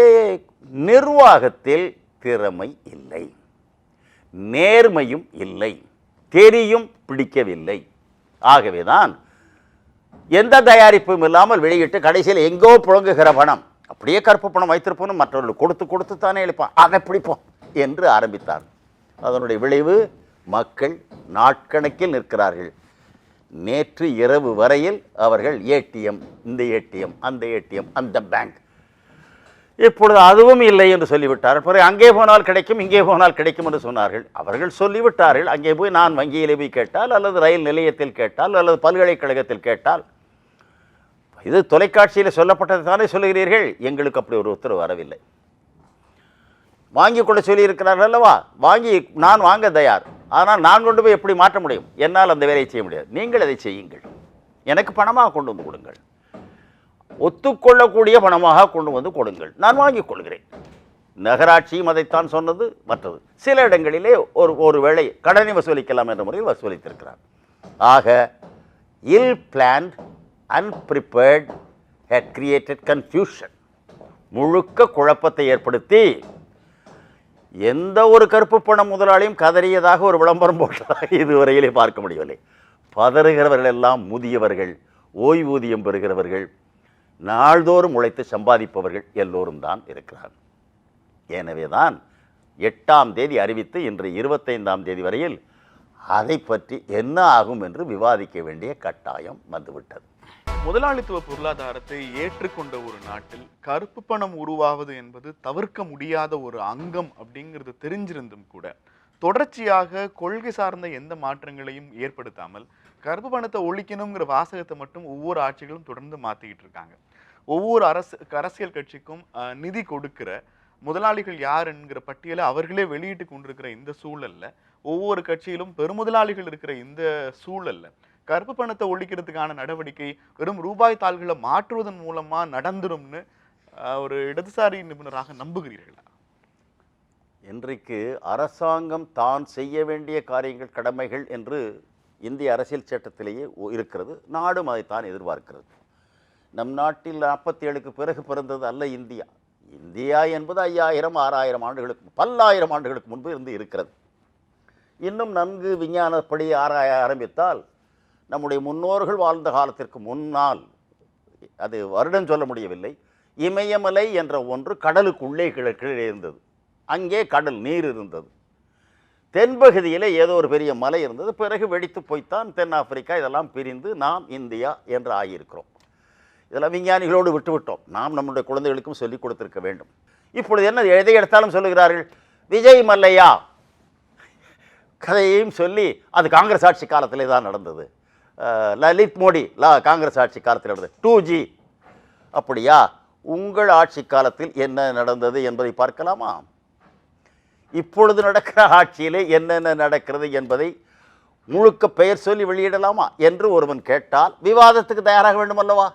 நிர்வாகத்தில் திறமை இல்லை, நேர்மையும் இல்லை, தெரியும் பிடிக்கவில்லை. ஆகவேதான் எந்த தயாரிப்பும் இல்லாமல் வெளியிட்டு கடைசியில் எங்கோ புழங்குகிற பணம் அப்படியே கருப்பு பணம் வைத்திருப்போம், மற்றவர்கள் கொடுத்து தானே எழுப்பான், அதை பிடிப்போம் என்று ஆரம்பித்தார். அதனுடைய விளைவு மக்கள் நாட்கணக்கில் நிற்கிறார்கள். நேற்று இரவு வரையில் அவர்கள் ஏடிஎம், இந்த ஏடிஎம், அந்த ஏடிஎம், அந்த பேங்க், இப்பொழுது அதுவும் இல்லை என்று சொல்லிவிட்டார்கள். பிறகு அங்கே போனால் கிடைக்கும், இங்கே போனால் கிடைக்கும் என்று சொன்னார்கள். அவர்கள் சொல்லிவிட்டார்கள். அங்கே போய் நான் வங்கியில் போய் கேட்டால், அல்லது ரயில் நிலையத்தில் கேட்டால், அல்லது பல்கலைக்கழகத்தில் கேட்டால், இது தொலைக்காட்சியில் சொல்லப்பட்டது தானே சொல்லுகிறீர்கள், எங்களுக்கு அப்படி ஒரு உத்தரவு வரவில்லை. வாங்கி கொண்டு சொல்லியிருக்கிறார்கள் அல்லவா, நான் வாங்க தயார், ஆனால் நான் கொண்டு போய் எப்படி மாற்ற முடியும்? என்னால் அந்த வேலையை செய்ய முடியாது. நீங்கள் அதை செய்யுங்கள், எனக்கு பணமாக கொண்டு வந்து கொடுங்கள், ஒத்துக்கொள்ளக்கூடிய பணமாக கொண்டு வந்து கொடுங்கள், நான் வாங்கிக் கொள்கிறேன். நகராட்சியும் அதைத்தான் சொன்னது. மற்றது சில இடங்களிலே ஒரு வேளை கடனை வசூலிக்கலாம் என்ற முறையில் வசூலித்திருக்கிறார். ஆக ill planned, unprepared had created confusion, முழுக்க குழப்பத்தை ஏற்படுத்தி எந்த ஒரு கருப்பு பணம் முதலாளியும் கதறியதாக ஒரு விளம்பரம் போட்டதாக இதுவரையிலே பார்க்க முடியவில்லை. பதறுகிறவர்கள் எல்லாம் முதியவர்கள், ஓய்வூதியம் பெறுகிறவர்கள், நாள்தோறும் உழைத்து சம்பாதிப்பவர்கள் எல்லோரும் தான் இருக்கிறார். எனவே தான் 8ஆம் தேதி அறிவித்து இன்று 25ஆம் தேதி வரையில் அதை பற்றி என்ன ஆகும் என்று விவாதிக்க வேண்டிய கட்டாயம் வந்துவிட்டது. முதலாளித்துவ பொருளாதாரத்தை ஏற்றுக்கொண்ட ஒரு நாட்டில் கருப்பு பணம் உருவாவது என்பது தவிர்க்க முடியாத ஒரு அங்கம் அப்படிங்கிறது தெரிஞ்சிருந்தும் கூட தொடர்ச்சியாக கொள்கை சார்ந்த எந்த மாற்றங்களையும் ஏற்படுத்தாமல் கருப்பு பணத்தை ஒழிக்கணுங்கிற வாசகத்தை மட்டும் ஒவ்வொரு ஆட்சிகளும் தொடர்ந்து மாத்திக்கிட்டு இருக்காங்க. ஒவ்வொரு அரசியல் கட்சிக்கும் நிதி கொடுக்கிற முதலாளிகள் யார் என்கிற பட்டியலை அவர்களே வெளியிட்டு கொண்டிருக்கிற இந்த சூழல்ல, ஒவ்வொரு கட்சியிலும் பெருமுதலாளிகள் இருக்கிற இந்த சூழல்ல கருப்பு பணத்தை ஒழிக்கிறதுக்கான நடவடிக்கை வெறும் ரூபாய் தாள்களை மாற்றுவதன் மூலமா நடந்துரும்னு ஒரு இடதுசாரி நிபுணராக நம்புகிறீர்களா? இன்றைக்கு அரசாங்கம் தான் செய்ய வேண்டிய காரியங்கள், கடமைகள் என்று இந்திய அரசியல் சட்டத்திலேயே இருக்கிறது. நாடும் அதைத்தான் எதிர்பார்க்கிறது. நம் நாட்டில் 47க்கு பிறகு பிறந்தது அல்ல இந்தியா. இந்தியா என்பது 5000 6000 ஆண்டுகளுக்கு, பல்லாயிரம் ஆண்டுகளுக்கு முன்பு இருந்து இருக்கிறது. இன்னும் நன்கு விஞ்ஞானப்படி ஆராய ஆரம்பித்தால் நம்முடைய முன்னோர்கள் வாழ்ந்த காலத்திற்கு முன்னால், அது வருடம் சொல்ல முடியவில்லை, இமயமலை என்ற ஒன்று கடலுக்குள்ளே கீழே இருந்தது. அங்கே கடல் நீர் இருந்தது. தென்பகுதியில் ஏதோ ஒரு பெரிய மலை இருந்தது. பிறகு வெடித்து போய்த்தான் தென்னாப்பிரிக்கா இதெல்லாம் பிரிந்து நாம் இந்தியா என்று ஆகியிருக்கிறோம். இதெல்லாம் விஞ்ஞானிகளோடு விட்டுவிட்டோம். நாம் நம்முடைய குழந்தைகளுக்கும் சொல்லிக் கொடுத்திருக்க வேண்டும். இப்பொழுது என்ன, எதை எடுத்தாலும் சொல்லுகிறார்கள் விஜய் மல்லையா கதையையும் சொல்லி அது காங்கிரஸ் ஆட்சி காலத்திலே தான் நடந்தது. லலித் மோடி காங்கிரஸ் ஆட்சி காலத்தில் நடந்தது. 2G அப்படியா? உங்கள் ஆட்சி காலத்தில் என்ன நடந்தது என்பதை பார்க்கலாமா? இப்பொழுது நடக்கிற ஆட்சியிலே என்னென்ன நடக்கிறது என்பதை முழுக்க பெயர் சொல்லி வெளியிடலாமா என்று ஒருவன் கேட்டால் விவாதத்துக்கு தயாராக வேண்டும் அல்லவா?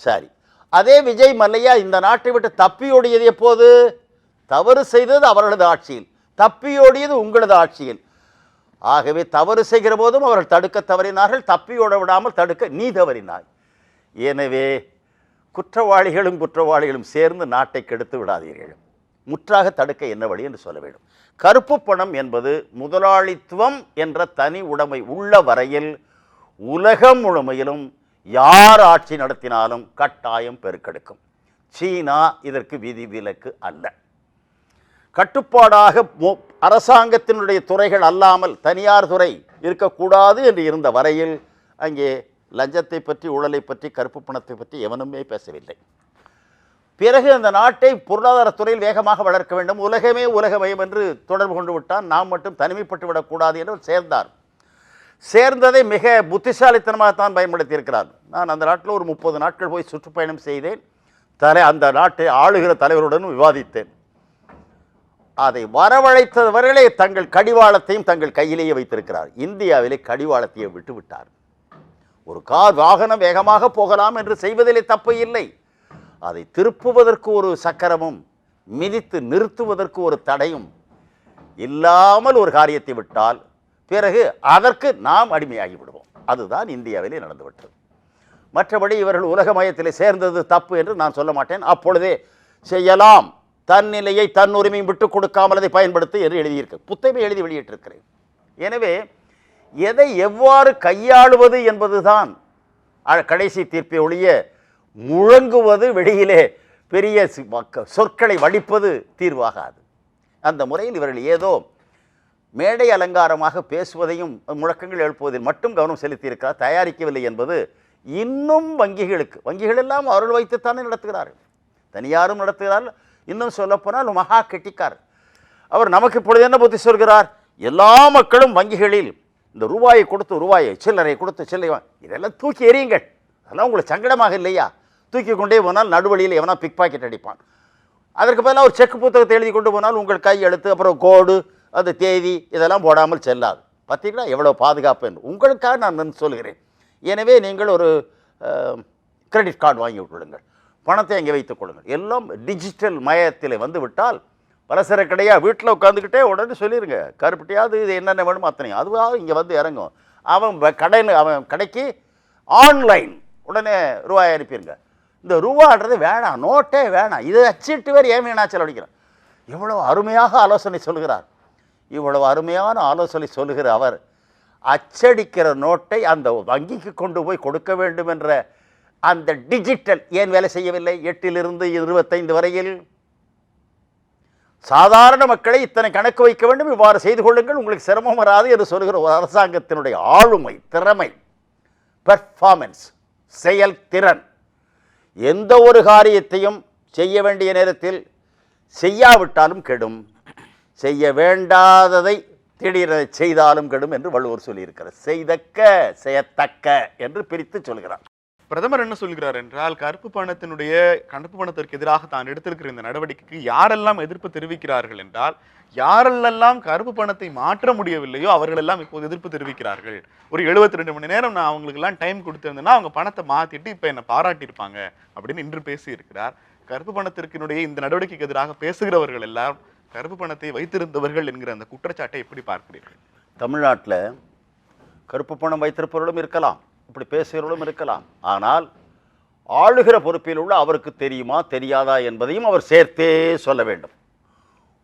சரி, அதே விஜய் மல்லையா இந்த நாட்டை விட்டு தப்பியோடியது எப்போது? தவறு செய்தது அவர்களது ஆட்சியில், தப்பியோடியது உங்களது ஆட்சியில். ஆகவே தவறு செய்கிற போதும் அவர்கள் தடுக்க தவறினார்கள், தப்பியோட விடாமல் தடுக்க நீ தவறினாய். எனவே குற்றவாளிகளும் சேர்ந்து நாட்டை கெடுத்து விடாதீர்கள். முற்றாக தடுக்க என்ன வழி என்று சொல்ல வேண்டும். கருப்பு பணம் என்பது முதலாளித்துவம் என்ற தனி உடைமை உள்ள வரையில் உலகம் முழுமையிலும் யார் ஆட்சி நடத்தினாலும் கட்டாயம் பெருக்கெடுக்கும். சீனா இதற்கு விதிவிலக்கு அல்ல. கட்டுப்பாடாக அரசாங்கத்தினுடைய துறைகள் அல்லாமல் தனியார் துறை இருக்கக்கூடாது என்று இருந்த வரையில் அங்கே லஞ்சத்தை பற்றி, ஊழலை பற்றி, கருப்பு பணத்தை பற்றி எவனுமே பேசவில்லை. பிறகு அந்த நாட்டை பொருளாதாரத்துறையில் வேகமாக வளர்க்க வேண்டும், உலகமே உலகமயம் என்று தொடர்பு கொண்டு விட்டான். நாம் மட்டும் தனிமைப்பட்டு விடக்கூடாது என்று சேர்ந்தார். சேர்ந்ததை மிக புத்திசாலித்தனமாகத்தான் பயன்படுத்தி இருக்கிறார். நான் அந்த நாட்டில் ஒரு 30 நாட்கள் போய் சுற்றுப்பயணம் செய்தேன். அந்த நாட்டை ஆளுகிற தலைவருடன் விவாதித்தேன். அதை வரவழைத்தவர்களே தங்கள் கடிவாளத்தையும் தங்கள் கையிலேயே வைத்திருக்கிறார். இந்தியாவிலே கடிவாளத்தையே விட்டுவிட்டார். ஒரு வாகனம் வேகமாக போகலாம் என்று செய்வதிலே தப்பு இல்லை. அதை திருப்புவதற்கு ஒரு சக்கரமும் மிதித்து நிறுத்துவதற்கு ஒரு தடையும் இல்லாமல் ஒரு காரியத்தை விட்டால் பிறகு அதற்கு நாம் அடிமையாகி விடுவோம். அதுதான் இந்தியாவிலே நடந்துவிட்டது. மற்றபடி இவர்கள் உலகமயத்திலே சேர்ந்தது தப்பு என்று நான் சொல்ல மாட்டேன். அப்பொழுதே செய்யலாம், தன் நிலையை தன் உரிமையும் விட்டுக் கொடுக்காமல் அதை பயன்படுத்தி என்று எழுதியிருக்கு, புத்தகமே எழுதி வெளியிட்டிருக்கிறேன். எனவே எதை எவ்வாறு கையாளுவது என்பதுதான் கடைசி தீர்ப்பை ஒழிய முழங்குவது, வெளியிலே பெரிய சொற்களை வடிப்பது தீர்வாகாது. அந்த முறையில் இவர்கள் ஏதோ மேடை அலங்காரமாக பேசுவதையும் முழக்கங்கள் எழுப்புவதில் மட்டும் கவனம் செலுத்தியிருக்கிறார், தயாரிக்கவில்லை என்பது இன்னும் வங்கிகள் எல்லாம் அவர்கள் வைத்துத்தானே நடத்துகிறார்கள், தனியாரும் நடத்துகிறார்கள். இன்னும் சொல்லப்போனால் மகா கெட்டிக்கார் அவர் நமக்கு இப்பொழுது என்ன புத்தி சொல்கிறார்? எல்லா மக்களும் வங்கிகளில் இந்த ரூபாயை கொடுத்து சில்லறை கொடுத்து சில்லறை இதெல்லாம் தூக்கி எறியுங்கள், அதெல்லாம் உங்களுக்கு சங்கடமாக இல்லையா? தூக்கி கொண்டே போனால் நடுவழியில் எவனா பிக் பாக்கெட் அடிப்பான். அதற்கு பதிலாக ஒரு செக் புத்தகத்தை எழுதி கொண்டு போனால் உங்கள் கை எழுத்து அப்புறம் கோடு அந்த தேதி இதெல்லாம் போடாமல் செல்லாது. பார்த்தீங்களா எவ்வளோ பாதுகாப்பு என்று? உங்களுக்காக நான் சொல்கிறேன். எனவே நீங்கள் ஒரு கிரெடிட் கார்டு வாங்கி விட்டுவிடுங்கள், பணத்தை அங்கே வைத்துக் கொள்ளுங்கள். எல்லாம் டிஜிட்டல் மயத்தில் வந்து விட்டால் பலசர கடையாக வீட்டில் உட்காந்துக்கிட்டே உடனே சொல்லிடுங்க, கருப்பட்டியாவது இது என்னென்ன வேணுமோ அத்தனையும் அதுவாக இங்கே வந்து இறங்கும். அவன் கடைக்கு ஆன்லைன் உடனே ரூபாய் அனுப்பிடுங்க. இந்த ரூபான்றது வேணாம், நோட்டே வேணாம், இது அச்சிட்டு வேறு ஏன் வேணா செலவழிக்கிறேன். இவ்வளவு அருமையாக ஆலோசனை சொல்கிறார். இவ்வளவு அருமையான ஆலோசனை சொல்லுகிற அவர் அச்சடிக்கிற நோட்டை அந்த வங்கிக்கு கொண்டு போய் கொடுக்க வேண்டும் என்ற அந்த டிஜிட்டல் ஏன் வேலை செய்யவில்லை? 8லிருந்து 25 வரையில் சாதாரண மக்களை இத்தனை கணக்கு வைக்க வேண்டும், இவ்வாறு செய்து கொள்ளுங்கள், உங்களுக்கு சிரமம் வராது என்று சொல்கிற ஒரு அரசாங்கத்தினுடைய ஆளுமை, திறமை, பெர்ஃபார்மன்ஸ், செயல்திறன். எந்த ஒரு காரியத்தையும் செய்ய வேண்டிய நேரத்தில் செய்யாவிட்டாலும் கெடும், செய்ய வேண்டாததை திடீரென செய்தாலும் கெடும் என்று வள்ளுவர் சொல்லியிருக்கிறார். செய்தக்க செய்யத்தக்க என்று பிரித்து சொல்கிறார். பிரதமர் என்ன சொல்கிறார் என்றால், கருப்பு பணத்திற்கு எதிராக தான் எடுத்திருக்கிற இந்த நடவடிக்கைக்கு யாரெல்லாம் எதிர்ப்பு தெரிவிக்கிறார்கள் என்றால், யாரெல்லாம் கருப்பு பணத்தை மாற்ற முடியவில்லையோ அவர்களெல்லாம் இப்போது எதிர்ப்பு தெரிவிக்கிறார்கள். ஒரு 72 மணி நேரம் நான் அவங்களுக்கு எல்லாம் டைம் கொடுத்திருந்தேன்னா அவங்க பணத்தை மாத்திட்டு இப்ப என்ன பாராட்டியிருப்பாங்க அப்படின்னு இன்று பேசி இருக்கிறார். கருப்பு பணத்திற்கினுடைய இந்த நடவடிக்கைக்கு எதிராக பேசுகிறவர்கள் எல்லாம் கருப்பு பணத்தை வைத்திருந்தவர்கள் என்கிற அந்த குற்றச்சாட்டை எப்படி பார்க்கிறீர்கள்? தமிழ்நாட்டில் கருப்பு பணம் வைத்திருப்பவர்களும் இருக்கலாம், இப்படி பேசுகிறவர்களும் இருக்கலாம். ஆனால் ஆளுகிற பொறுப்பில் உள்ள அவருக்கு தெரியுமா தெரியாதா என்பதையும் அவர் சேர்த்தே சொல்ல வேண்டும்.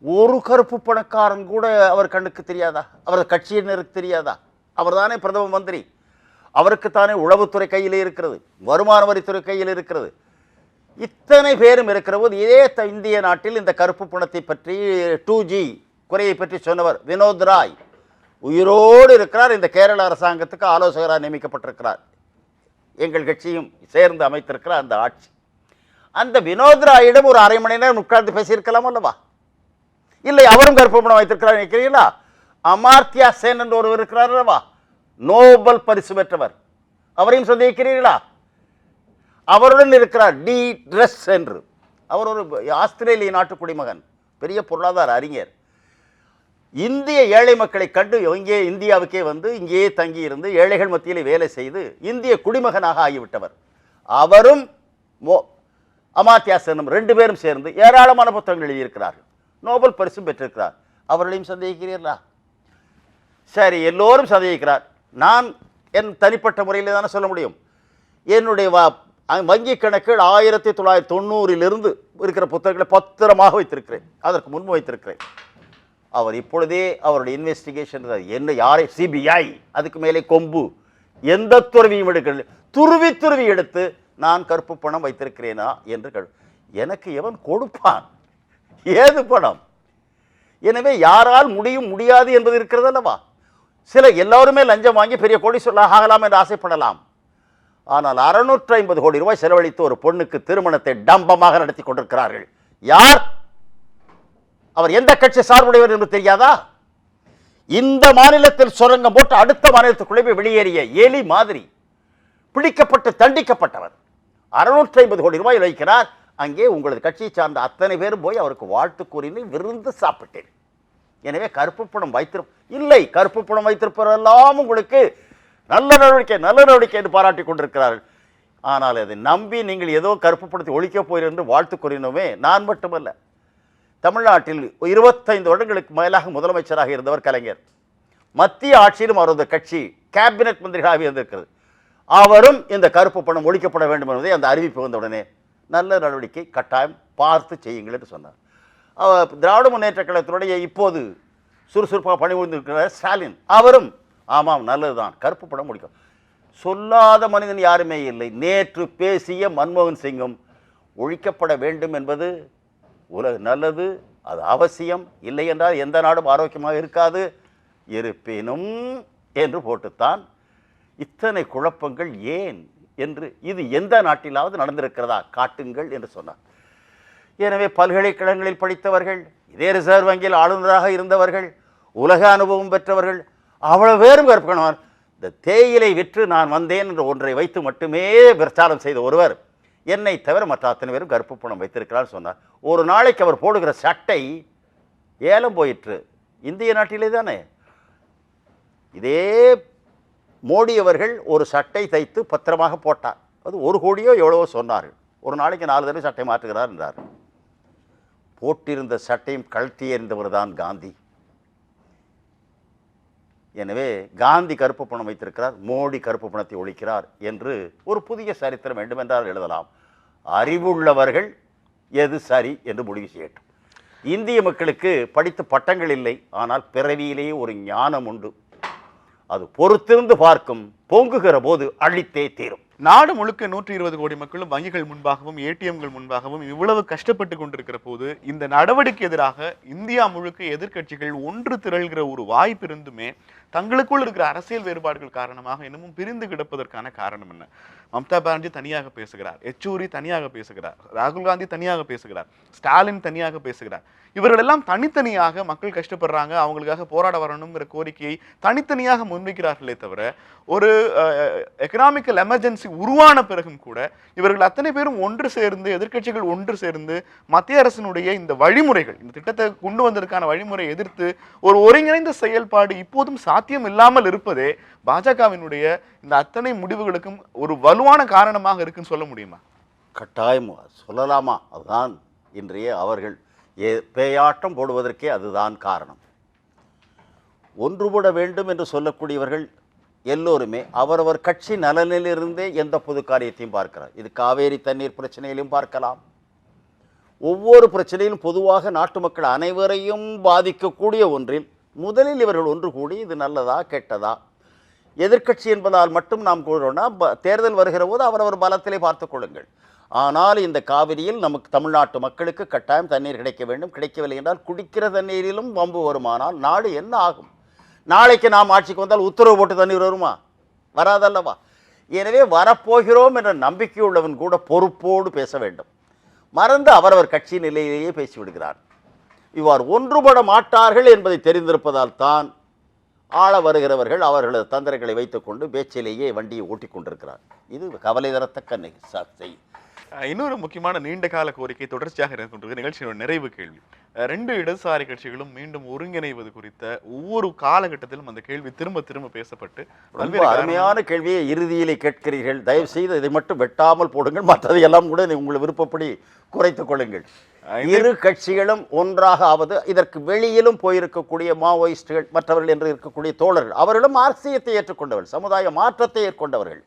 ஒரு கருப்பு பணக்காரன் கூட அவர் கண்ணுக்கு தெரியாதா? அவரது கட்சியினருக்கு தெரியாதா? அவர் தானே பிரதம மந்திரி, அவருக்குத்தானே உளவுத்துறை கையில் இருக்கிறது, வருமான வரித்துறை கையில் இருக்கிறது. இத்தனை பேரும் இருக்கிற போது இதே இந்திய நாட்டில் இந்த கருப்பு பணத்தை பற்றி 2G குறையை பற்றி சொன்னவர் வினோத் ராய் உயிரோடு இருக்கிறார். இந்த கேரள அரசாங்கத்துக்கு ஆலோசகராக நியமிக்கப்பட்டிருக்கிறார். எங்கள் கட்சியும் சேர்ந்து அமைத்திருக்கிறார் அந்த ஆட்சி. அந்த வினோத் ராயிடம் ஒரு அரை மணி நேரம் உட்கார்ந்து பேசியிருக்கலாம் அல்லவா? இல்லை, அவரும் கருப்பு பணம் வைத்திருக்கிறார் நினைக்கிறீங்களா? அமார்த்தியா சென் என்று ஒருவர் இருக்கிறார் அல்லவா, நோபல் பரிசு பெற்றவர், அவரையும் சந்திக்கிறீர்களா? அவருடன் இருக்கிறார் டி ட்ரெஸ் என்று, அவர் ஒரு ஆஸ்திரேலிய நாட்டு குடிமகன், பெரிய பொருளாதார அறிஞர். இந்திய ஏழை மக்களை கண்டு இங்கே இந்தியாவுக்கே வந்து இங்கேயே தங்கி இருந்து ஏழைகள் மத்தியில் வேலை செய்து இந்திய குடிமகனாக ஆகிவிட்டவர். அவரும் அமார்த்தியா சென்னும் 2 பேரும் சேர்ந்து ஏராளமான புத்தகங்கள் எழுதியிருக்கிறார்கள், நோபல் பரிசும் பெற்றிருக்கிறார். அவர்களையும் சந்தேகிக்கிறீர்களா? சரி, எல்லோரும் சந்தேகிக்கிறார். நான் என் தனிப்பட்ட முறையில் தானே சொல்ல முடியும். என்னுடைய வங்கி கணக்கில் 1990 இருக்கிற புத்தகங்களை பத்திரமாக வைத்திருக்கிறேன், அதற்கு முன்பு வைத்திருக்கிறேன். அவர் இப்பொழுதே அவருடைய இன்வெஸ்டிகேஷன் என்ன, யாரை சிபிஐ அதுக்கு மேலே கொம்பு எந்த துறவியும் எடுக்கல, துருவி துருவி எடுத்து நான் கருப்பு பணம் வைத்திருக்கிறேனா என்று எனக்கு எவன் கொடுப்பான்? ஏது பணம்? எனவே யாரால் முடியும் முடியாது என்பது இருக்கிறது அல்லவா? சில எல்லோருமே லஞ்சம் வாங்கி பெரிய கோடீஸ்வரர் ஆகலாம் என்று ஆசைப்படலாம். ஆனால் 650 கோடி ரூபாய் செலவழித்து ஒரு பொண்ணுக்கு திருமணத்தை டம்பமாக நடத்தி கொண்டிருக்கிறார்கள். யார் அவர்? எந்த கட்சி சார்புடையவர் என்று தெரியாதா? இந்த மாநிலத்தில் சுரங்கம் போட்டு அடுத்த மாநிலத்துக்குள்ளே போய் வெளியேறிய எலி மாதிரி பிடிக்கப்பட்டு தண்டிக்கப்பட்டவர் 650 கோடி ரூபாய் வைக்கிறார். அங்கே உங்களது கட்சியை சார்ந்த அத்தனை பேரும் போய் அவருக்கு வாழ்த்து கூறினு விருந்து சாப்பிட்டேன். எனவே கருப்பு பணம் இல்லை, கருப்பு பணம் வைத்திருப்பவரெல்லாம் உங்களுக்கு நல்ல நடவடிக்கை என்று பாராட்டி கொண்டிருக்கிறார்கள். ஆனால் அதை நம்பி நீங்கள் ஏதோ கருப்பு பணத்தை ஒழிக்கப் போகிறீர்கள் என்று வாழ்த்து கூறினோமே, நான் மட்டுமல்ல, தமிழ்நாட்டில் 25 வருடங்களுக்கு மேலாக முதலமைச்சராக இருந்தவர் கலைஞர், மத்திய ஆட்சியிலும் அவரது கட்சி கேபினெட் மந்திரிகளாக இருந்திருக்கிறது. அவரும் இந்த கருப்பு பணம் ஒழிக்கப்பட வேண்டும் என்பதை அந்த அறிவிப்பு வந்தவுடனே நல்ல நடவடிக்கை கட்டாயம் பார்த்து செய்யுங்கள் என்று சொன்னார். திராவிட முன்னேற்ற கழகத்தினுடைய இப்போது சுறுசுறுப்பாக பணிபுரிந்திருக்கிறார் ஸ்டாலின், அவரும் ஆமாம் நல்லதுதான் கருப்பு பணம் ஒழிக்கும். சொல்லாத மனிதன் யாருமே இல்லை. நேற்று பேசிய மன்மோகன் சிங்கும் ஒழிக்கப்பட வேண்டும் என்பது நல்லது, அது அவசியம், இல்லை என்றால் எந்த நாடும் ஆரோக்கியமாக இருக்காது, இருப்பினும் என்று போட்டுத்தான் இத்தனை குழப்பங்கள் ஏன் என்று, இது எந்த நாட்டிலாவது நடந்திருக்கிறதா காட்டுங்கள் என்று சொன்னார். எனவே பல்கலைக்கழகங்களில் படித்தவர்கள், இதே ரிசர்வ் வங்கியில் ஆளுநராக இருந்தவர்கள், உலக அனுபவம் பெற்றவர்கள், அவ்வளவு பேரும் கற்பனர். இந்த தேயிலை விற்று நான் வந்தேன் என்ற ஒன்றை வைத்து மட்டுமே பிரச்சாரம் செய்த ஒருவர் என்னை தவிர மற்ற அத்தனை பேரும் கருப்பு பணம் வைத்திருக்கிறார் சொன்னார். ஒரு நாளைக்கு அவர் போடுகிற சட்டை ஏலம் போயிற்று இந்திய நாட்டிலே தானே. இதே மோடி அவர்கள் ஒரு சட்டை தைத்து பத்திரமாக போட்டார், அது 1 கோடியோ எவ்வளவோ சொன்னார்கள். ஒரு நாளைக்கு 4 தடவை சட்டை மாற்றுகிறார் என்றார். போட்டிருந்த சட்டையும் கழட்டி எறிந்தவர் தான் காந்தி. எனவே காந்தி கருப்பு பணம் வைத்திருக்கிறார், மோடி கருப்பு பணத்தை ஒழிக்கிறார் என்று ஒரு புதிய சரித்திரம் வேண்டுமென்றால் எழுதலாம். அறிவுள்ளவர்கள் எது சரி என்று முடிவு செய்யட்டும். இந்திய மக்களுக்கு படித்த பட்டங்கள் இல்லை, ஆனால் பிறவியிலேயே ஒரு ஞானம் உண்டு. அது பொறுத்திருந்து பார்க்கும், பொங்குகிற போது அழித்தே தீரும். நாடு முழுக்க 120 கோடி மக்களும் வங்கிகள் முன்பாகவும் ஏடிஎம்கள் முன்பாகவும் இவ்வளவு கஷ்டப்பட்டு கொண்டிருக்கிற போது இந்த நடவடிக்கை எதிராக இந்தியா முழுக்க எதிர்க்கட்சிகள் ஒன்று திரள்கிற ஒரு வாய்ப்பு இருந்துமே தங்களுக்குள் இருக்கிற அரசியல் வேறுபாடுகள் காரணமாக இன்னமும் பிரிந்து கிடப்பதற்கான காரணம் என்ன? மம்தா பானர்ஜி தனியாக பேசுகிறார், யெச்சூரி தனியாக பேசுகிறார், ராகுல் காந்தி தனியாக பேசுகிறார், ஸ்டாலின் தனியாக பேசுகிறார். இவர்கள் எல்லாம் தனித்தனியாக மக்கள் கஷ்டப்படுறாங்க, அவங்களுக்காக போராட வரணுங்கிற கோரிக்கையை தனித்தனியாக முன்வைக்கிறார்களே தவிர ஒரு எக்கனாமிக்கல் எமர்ஜென்சி உருவான பிறகும் கூட இவர்கள் அத்தனை பேரும் ஒன்று சேர்ந்து, எதிர்க்கட்சிகள் ஒன்று சேர்ந்து மத்திய அரசினுடைய இந்த வழிமுறைகள், இந்த திட்டத்தை கொண்டு வந்ததற்கான வழிமுறை எதிர்த்து ஒரு ஒருங்கிணைந்த செயல்பாடு இப்போதும் சாத்தியம் இல்லாமல் இருப்பதே பாஜகவினுடைய இந்த அத்தனை முடிவுகளுக்கும் ஒரு வலுவான காரணமாக இருக்குன்னு சொல்ல முடியுமா? கட்டாயம் சொல்லலாமா? அதுதான் இன்றைய அவர்கள் பேயாட்டம் போடுவதற்கே அதுதான் காரணம். ஒன்றுபட வேண்டும் என்று சொல்லக்கூடியவர்கள் எல்லோருமே அவரவர் கட்சி நலனிலிருந்தே எந்த பொது காரியத்தையும் பார்க்கிறார். இது காவேரி தண்ணீர் பிரச்சனையிலும் பார்க்கலாம். ஒவ்வொரு பிரச்சனையிலும் பொதுவாக நாட்டு மக்கள் அனைவரையும் பாதிக்கக்கூடிய ஒன்றில் முதலில் இவர்கள் ஒன்று கூடி இது நல்லதா கெட்டதா, எதிர்க்கட்சி என்பதால் மட்டும் நாம் கூறுறோம்னா தேர்தல் வருகிற போது அவரவர் பலத்திலே பார்த்து கொள்ளுங்கள். ஆனால் இந்த காவிரியில் நமக்கு தமிழ்நாட்டு மக்களுக்கு கட்டாயம் தண்ணீர் கிடைக்க வேண்டும். கிடைக்கவில்லை என்றால் குடிக்கிற தண்ணீரிலும் வம்பு வருமானால் நாடு என்ன ஆகும்? நாளைக்கு நாம் ஆட்சிக்கு வந்தால் உத்தரவு போட்டு தண்ணீர் வருமா? வராதல்லவா? எனவே வரப்போகிறோம் என்ற நம்பிக்கையுள்ளவன் கூட பொறுப்போடு பேச வேண்டும். மறந்து அவரவர் கட்சி நிலையிலேயே பேசிவிடுகிறார். இவ்வாறு ஒன்றுபட மாட்டார்கள் என்பதை தெரிந்திருப்பதால் தான் ஆள வருகிறவர்கள் அவர்களது தந்திரங்களை வைத்துக்கொண்டு பேச்சிலேயே வண்டியை ஓட்டிக் கொண்டிருக்கிறார். இது கவலை தரத்தக்க செய்தி. இன்னொரு முக்கியமான நீண்ட கால கோரிக்கை தொடர்ச்சியாக இருக்கின்றது. நிகழ்ச்சியோட நிறைவு கேள்வி, 2 இடதுசாரி கட்சிகளும் மீண்டும் ஒருங்கிணைவது குறித்த ஒவ்வொரு காலகட்டத்திலும் அந்த கேள்வி திரும்ப திரும்ப பேசப்பட்டு ரொம்ப அருமையான கேள்வியை இறுதியிலே கேட்கிறீர்கள். தயவு செய்து இதை மட்டும் வெட்டாமல் போடுங்கள், மற்றதை எல்லாம் கூட உங்கள் விருப்பப்படி குறைத்துக் கொள்ளுங்கள். இரு கட்சிகளும் ஒன்றாக ஆவது, இதற்கு வெளியிலும் போயிருக்கக்கூடிய மாவோயிஸ்டுகள் மற்றவர்கள் என்று இருக்கக்கூடிய தோழர்கள் அவர்களும் மார்க்சியத்தை ஏற்றுக்கொண்டவர்கள், சமுதாய மாற்றத்தை ஏற்கொண்டவர்கள்.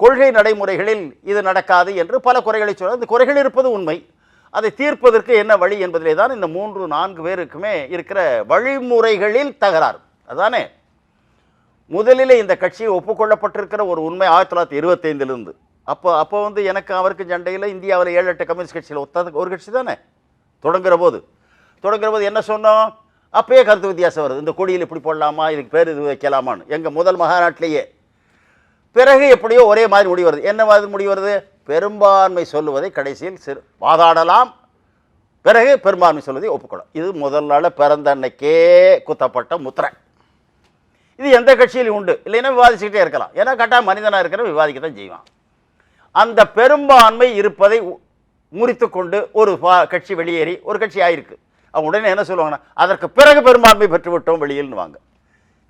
கொள்கை நடைமுறைகளில் இது நடக்காது என்று பல குறைகளை சொல்ல, இந்த குறைகள் இருப்பது உண்மை. அதை தீர்ப்பதற்கு என்ன வழி என்பதிலே தான் இந்த 3-4 பேருக்குமே இருக்கிற வழிமுறைகளில் தகராறு. அதானே முதலிலே இந்த கட்சி ஒப்புக்கொள்ளப்பட்டிருக்கிற ஒரு உண்மை 1925 அப்போ எனக்கு அவருக்கு சண்டையில் இந்தியாவில் 7-8 கம்யூனிஸ்ட் கட்சியில் ஒத்தாத ஒரு கட்சி தானே தொடங்குற போது என்ன சொன்னோம்? அப்பயே கருத்து வித்தியாசம் வருது. இந்த கொடியில் இப்படி போடலாமா, இதுக்கு பேர் இது வைக்கலாமான்னு எங்கள் முதல் மகாநாட்டிலேயே. பிறகு எப்படியோ ஒரே மாதிரி முடிவு வருது. என்ன மாதிரி முடிவு வருது? பெரும்பான்மை சொல்லுவதை கடைசியில் வாதாடலாம், பிறகு பெரும்பான்மை சொல்வதை ஒப்புக்கொள்ளும். இது முதல் நாள் பிறந்த அன்னைக்கே குத்தப்பட்ட முத்திரை. இது எந்த கட்சியிலும் உண்டு. இல்லைன்னா விவாதிச்சுக்கிட்டே இருக்கலாம். ஏன்னா கட்டாயம் மனிதனாக இருக்கிற விவாதிக்க தான் செய்வான். அந்த பெரும்பான்மை இருப்பதை முறித்து கொண்டு ஒரு கட்சி வெளியேறி ஒரு கட்சி ஆயிருக்கு. அவங்க உடனே என்ன சொல்லுவாங்கன்னா, அதற்கு பிறகு பெரும்பான்மை பெற்றுவிட்டோம் வெளியில்னு வாங்க.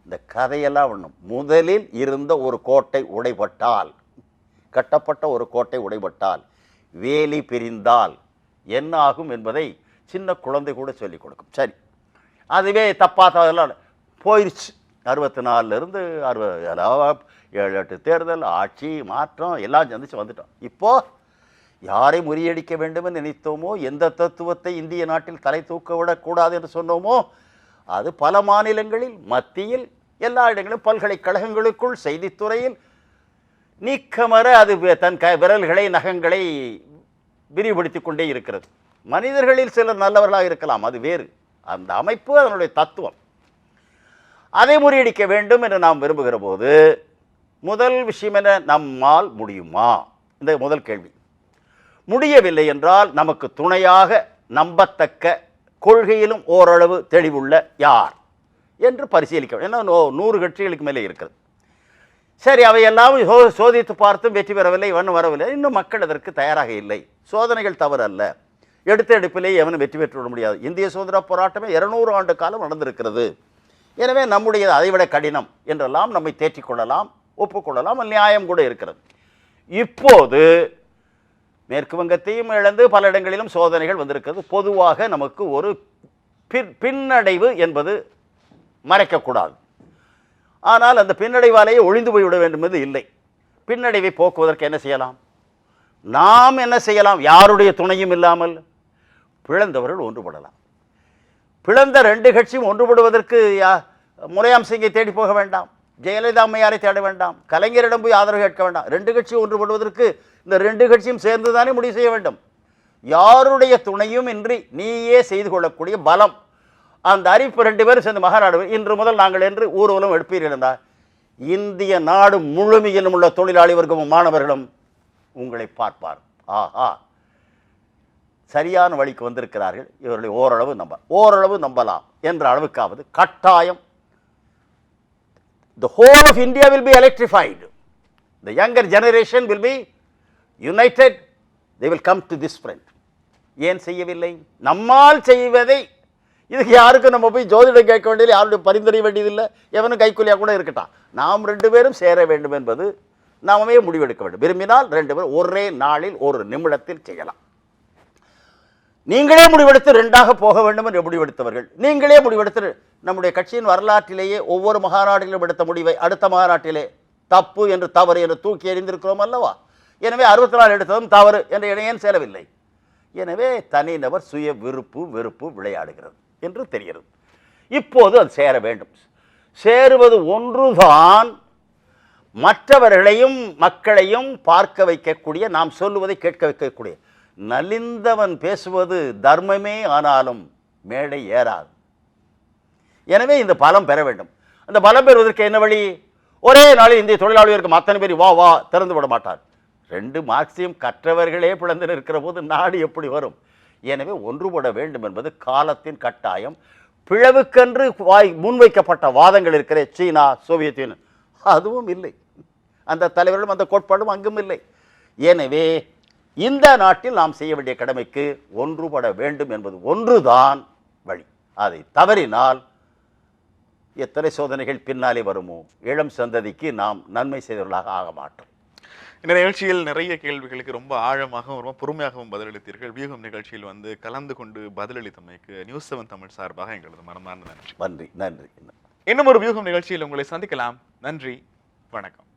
இந்த கதையெல்லாம் ஒன்றும். முதலில் இருந்த ஒரு கோட்டை உடைபட்டால், கட்டப்பட்ட ஒரு கோட்டை உடைபட்டால், வேலி பிரிந்தால் என்ன ஆகும் என்பதை சின்ன குழந்தை கூட சொல்லிக் கொடுக்கும். சரி, அதுவே தப்பாதெல்லாம் போயிடுச்சு. 64லேருந்து 7-8 தேர்தல், ஆட்சி மாற்றம் எல்லாம் சந்திச்சு வந்துட்டோம். இப்போது யாரை முறியடிக்க வேண்டும் என்று நினைத்தோமோ, எந்த தத்துவத்தை இந்திய நாட்டில் தலை தூக்க விடக்கூடாது என்று சொன்னோமோ, அது பல மாநிலங்களில், மத்தியில், எல்லா இடங்களிலும், பல்கலைக்கழகங்களுக்குள், செய்தித்துறையில் நீக்கமர அது தன் விரல்களை நகங்களை விரிவுபடுத்தி கொண்டே இருக்கிறது. மனிதர்களில் சிலர் நல்லவர்களாக இருக்கலாம், அது வேறு. அந்த அமைப்பு அதனுடைய தத்துவம். அதை முறியடிக்க வேண்டும் என்று நாம் விரும்புகிற போது முதல் விஷயம் என்ன? நம்மால் முடியுமா? இந்த முதல் கேள்வி. முடியவில்லை என்றால் நமக்கு துணையாக நம்பத்தக்க, கொள்கையிலும் ஓரளவு தெளிவுள்ள யார் என்று பரிசீலிக்க வேண்டும். ஏன்னா 100 கட்சிகளுக்கு மேலே இருக்கிறது. சரி, அவையெல்லாம் சோதித்து பார்த்தும் வெற்றி பெறவில்லை, ஒன்றும் வரவில்லை. இன்னும் மக்கள் அதற்கு தயாராக இல்லை. சோதனைகள் தவறு அல்ல. எடுத்த எடுப்பிலே எவனும் வெற்றி பெற்றுவிட முடியாது. இந்திய சுதந்திர போராட்டமே 200 ஆண்டு காலம் நடந்திருக்கிறது. எனவே நம்முடைய அதைவிட கடினம் என்றெல்லாம் நம்மை தேற்றிக்கொள்ளலாம், ஒப்புக்கொள்ளலாம், நியாயம் கூட இருக்கிறது. இப்போது மேற்கு வங்கத்தையும் இழந்து பல இடங்களிலும் சோதனைகள் வந்திருக்கிறது. பொதுவாக நமக்கு ஒரு பின்னடைவு என்பது மறைக்கக்கூடாது. ஆனால் அந்த பின்னடைவாலேயே ஒழிந்து போய்விட வேண்டும் என்பது இல்லை. பின்னடைவை போக்குவதற்கு என்ன செய்யலாம்? நாம் என்ன செய்யலாம்? யாருடைய துணையும் இல்லாமல் பிளந்தவர்கள் ஒன்றுபடலாம். பிளந்த 2 கட்சியும் ஒன்றுபடுவதற்கு முலாயம் சிங்கை தேடி போக வேண்டாம். ஜெயலலிதா அம்மையாரை தேட வேண்டாம், கலைஞரிடம் போய் ஆதரவு கேட்க வேண்டாம். ரெண்டு கட்சி ஒன்றுபடுவதற்கு இந்த ரெண்டு கட்சியும் சேர்ந்துதானே முடிவு செய்ய வேண்டும். யாருடைய துணையும் இன்றி நீயே செய்து கொள்ளக்கூடிய பலம் அந்த அறிவிப்பு. ரெண்டு பேரும் சேர்ந்து மகாநாடு இன்று முதல் நாங்கள் என்று ஊர்வலம் எடுப்பீர்கள் என்றால் இந்திய நாடு முழுமையிலும் உள்ள தொழிலாளி வர்க்கமும் மாணவர்களும் உங்களை பார்ப்பார். ஆஹா, சரியான வழிக்கு வந்திருக்கிறார்கள் இவர்களை ஓரளவு நம்பலாம் என்ற அளவுக்காவது கட்டாயம். The whole of India will be electrified. The younger generation will be united. They will come to this front. ஏன் செய்யவில்லை? நம்மால் செய்வதை இதுக்கு யாருக்கும் நம்ம போய் ஜோதிடம் கேட்க வேண்டியதில்லை, யாருடைய பரிந்துரை வேண்டியதில்லை, எவனும் கைக்கூலியாக கூட இருக்கட்டான். நாம் ரெண்டு பேரும் சேர வேண்டும் என்பது நாமே முடிவெடுக்க வேண்டும். விரும்பினால் ரெண்டு பேரும் ஒரே நாளில் ஒரு நிமிடத்தில் செய்யலாம். நீங்களே முடிவெடுத்து ரெண்டாக போக வேண்டும் என்று முடிவெடுத்தவர்கள், நீங்களே முடிவெடுத்து நம்முடைய கட்சியின் வரலாற்றிலேயே ஒவ்வொரு மகாநாட்டிலும் எடுத்த முடிவை அடுத்த மகாநாட்டிலே தப்பு என்று தவறு என்று தூக்கி எறிந்திருக்கிறோம் அல்லவா? எனவே 64 எடுத்ததும் தவறு என்று ஏன் சேரவில்லை? எனவே தனிநபர் சுய வெறுப்பு விளையாடுகிறது என்று தெரிகிறது. இப்போது அது சேர வேண்டும். சேருவது ஒன்றுதான் மற்றவர்களையும் மக்களையும் பார்க்க வைக்கக்கூடிய, நாம் சொல்லுவதை கேட்க வைக்கக்கூடிய. நலிந்தவன் பேசுவது தர்மமே ஆனாலும் மேடை ஏறாது. எனவே இந்த பலம் பெற வேண்டும். அந்த பலம் பெறுவதற்கு என்ன வழி? ஒரே நாளில் இந்திய தொழிலாளர்களுக்கு அத்தனை பேர் வா திறந்து விட மாட்டார். ரெண்டு மார்க்சியம் கற்றவர்களே பிளந்து இருக்கிற போது நாடு எப்படி வரும்? எனவே ஒன்றுபட வேண்டும் என்பது காலத்தின் கட்டாயம். பிளவுக்கென்று முன்வைக்கப்பட்ட வாதங்கள் இருக்கிற சீனா, சோவியத் யூனியன், அதுவும் இல்லை. அந்த தலைவர்களும் அந்த கோட்பாடும் அங்கும் இல்லை. எனவே இந்த நாட்டில் நாம் செய்ய வேண்டிய கடமைக்கு ஒன்றுபட வேண்டும் என்பது ஒன்றுதான் வழி. அதை தவறினால் எத்தனை சோதனைகள் பின்னாலே வருமோ, இளம் சந்ததிக்கு நாம் நன்மை செய்தவர்களாக ஆக மாட்டோம். இந்த நிகழ்ச்சியில் நிறைய கேள்விகளுக்கு ரொம்ப ஆழமாகவும் ரொம்ப பொறுமையாகவும் பதிலளித்தீர்கள். வியூகம் நிகழ்ச்சியில் வந்து கலந்து கொண்டு பதிலளித்தமைக்கு நியூஸ் 7 தமிழ் சார்பாக எங்களது மனமார்ந்த நன்றி. நன்றி. இன்னும் ஒரு வியூகம் நிகழ்ச்சியில் உங்களை சந்திக்கலாம். நன்றி, வணக்கம்.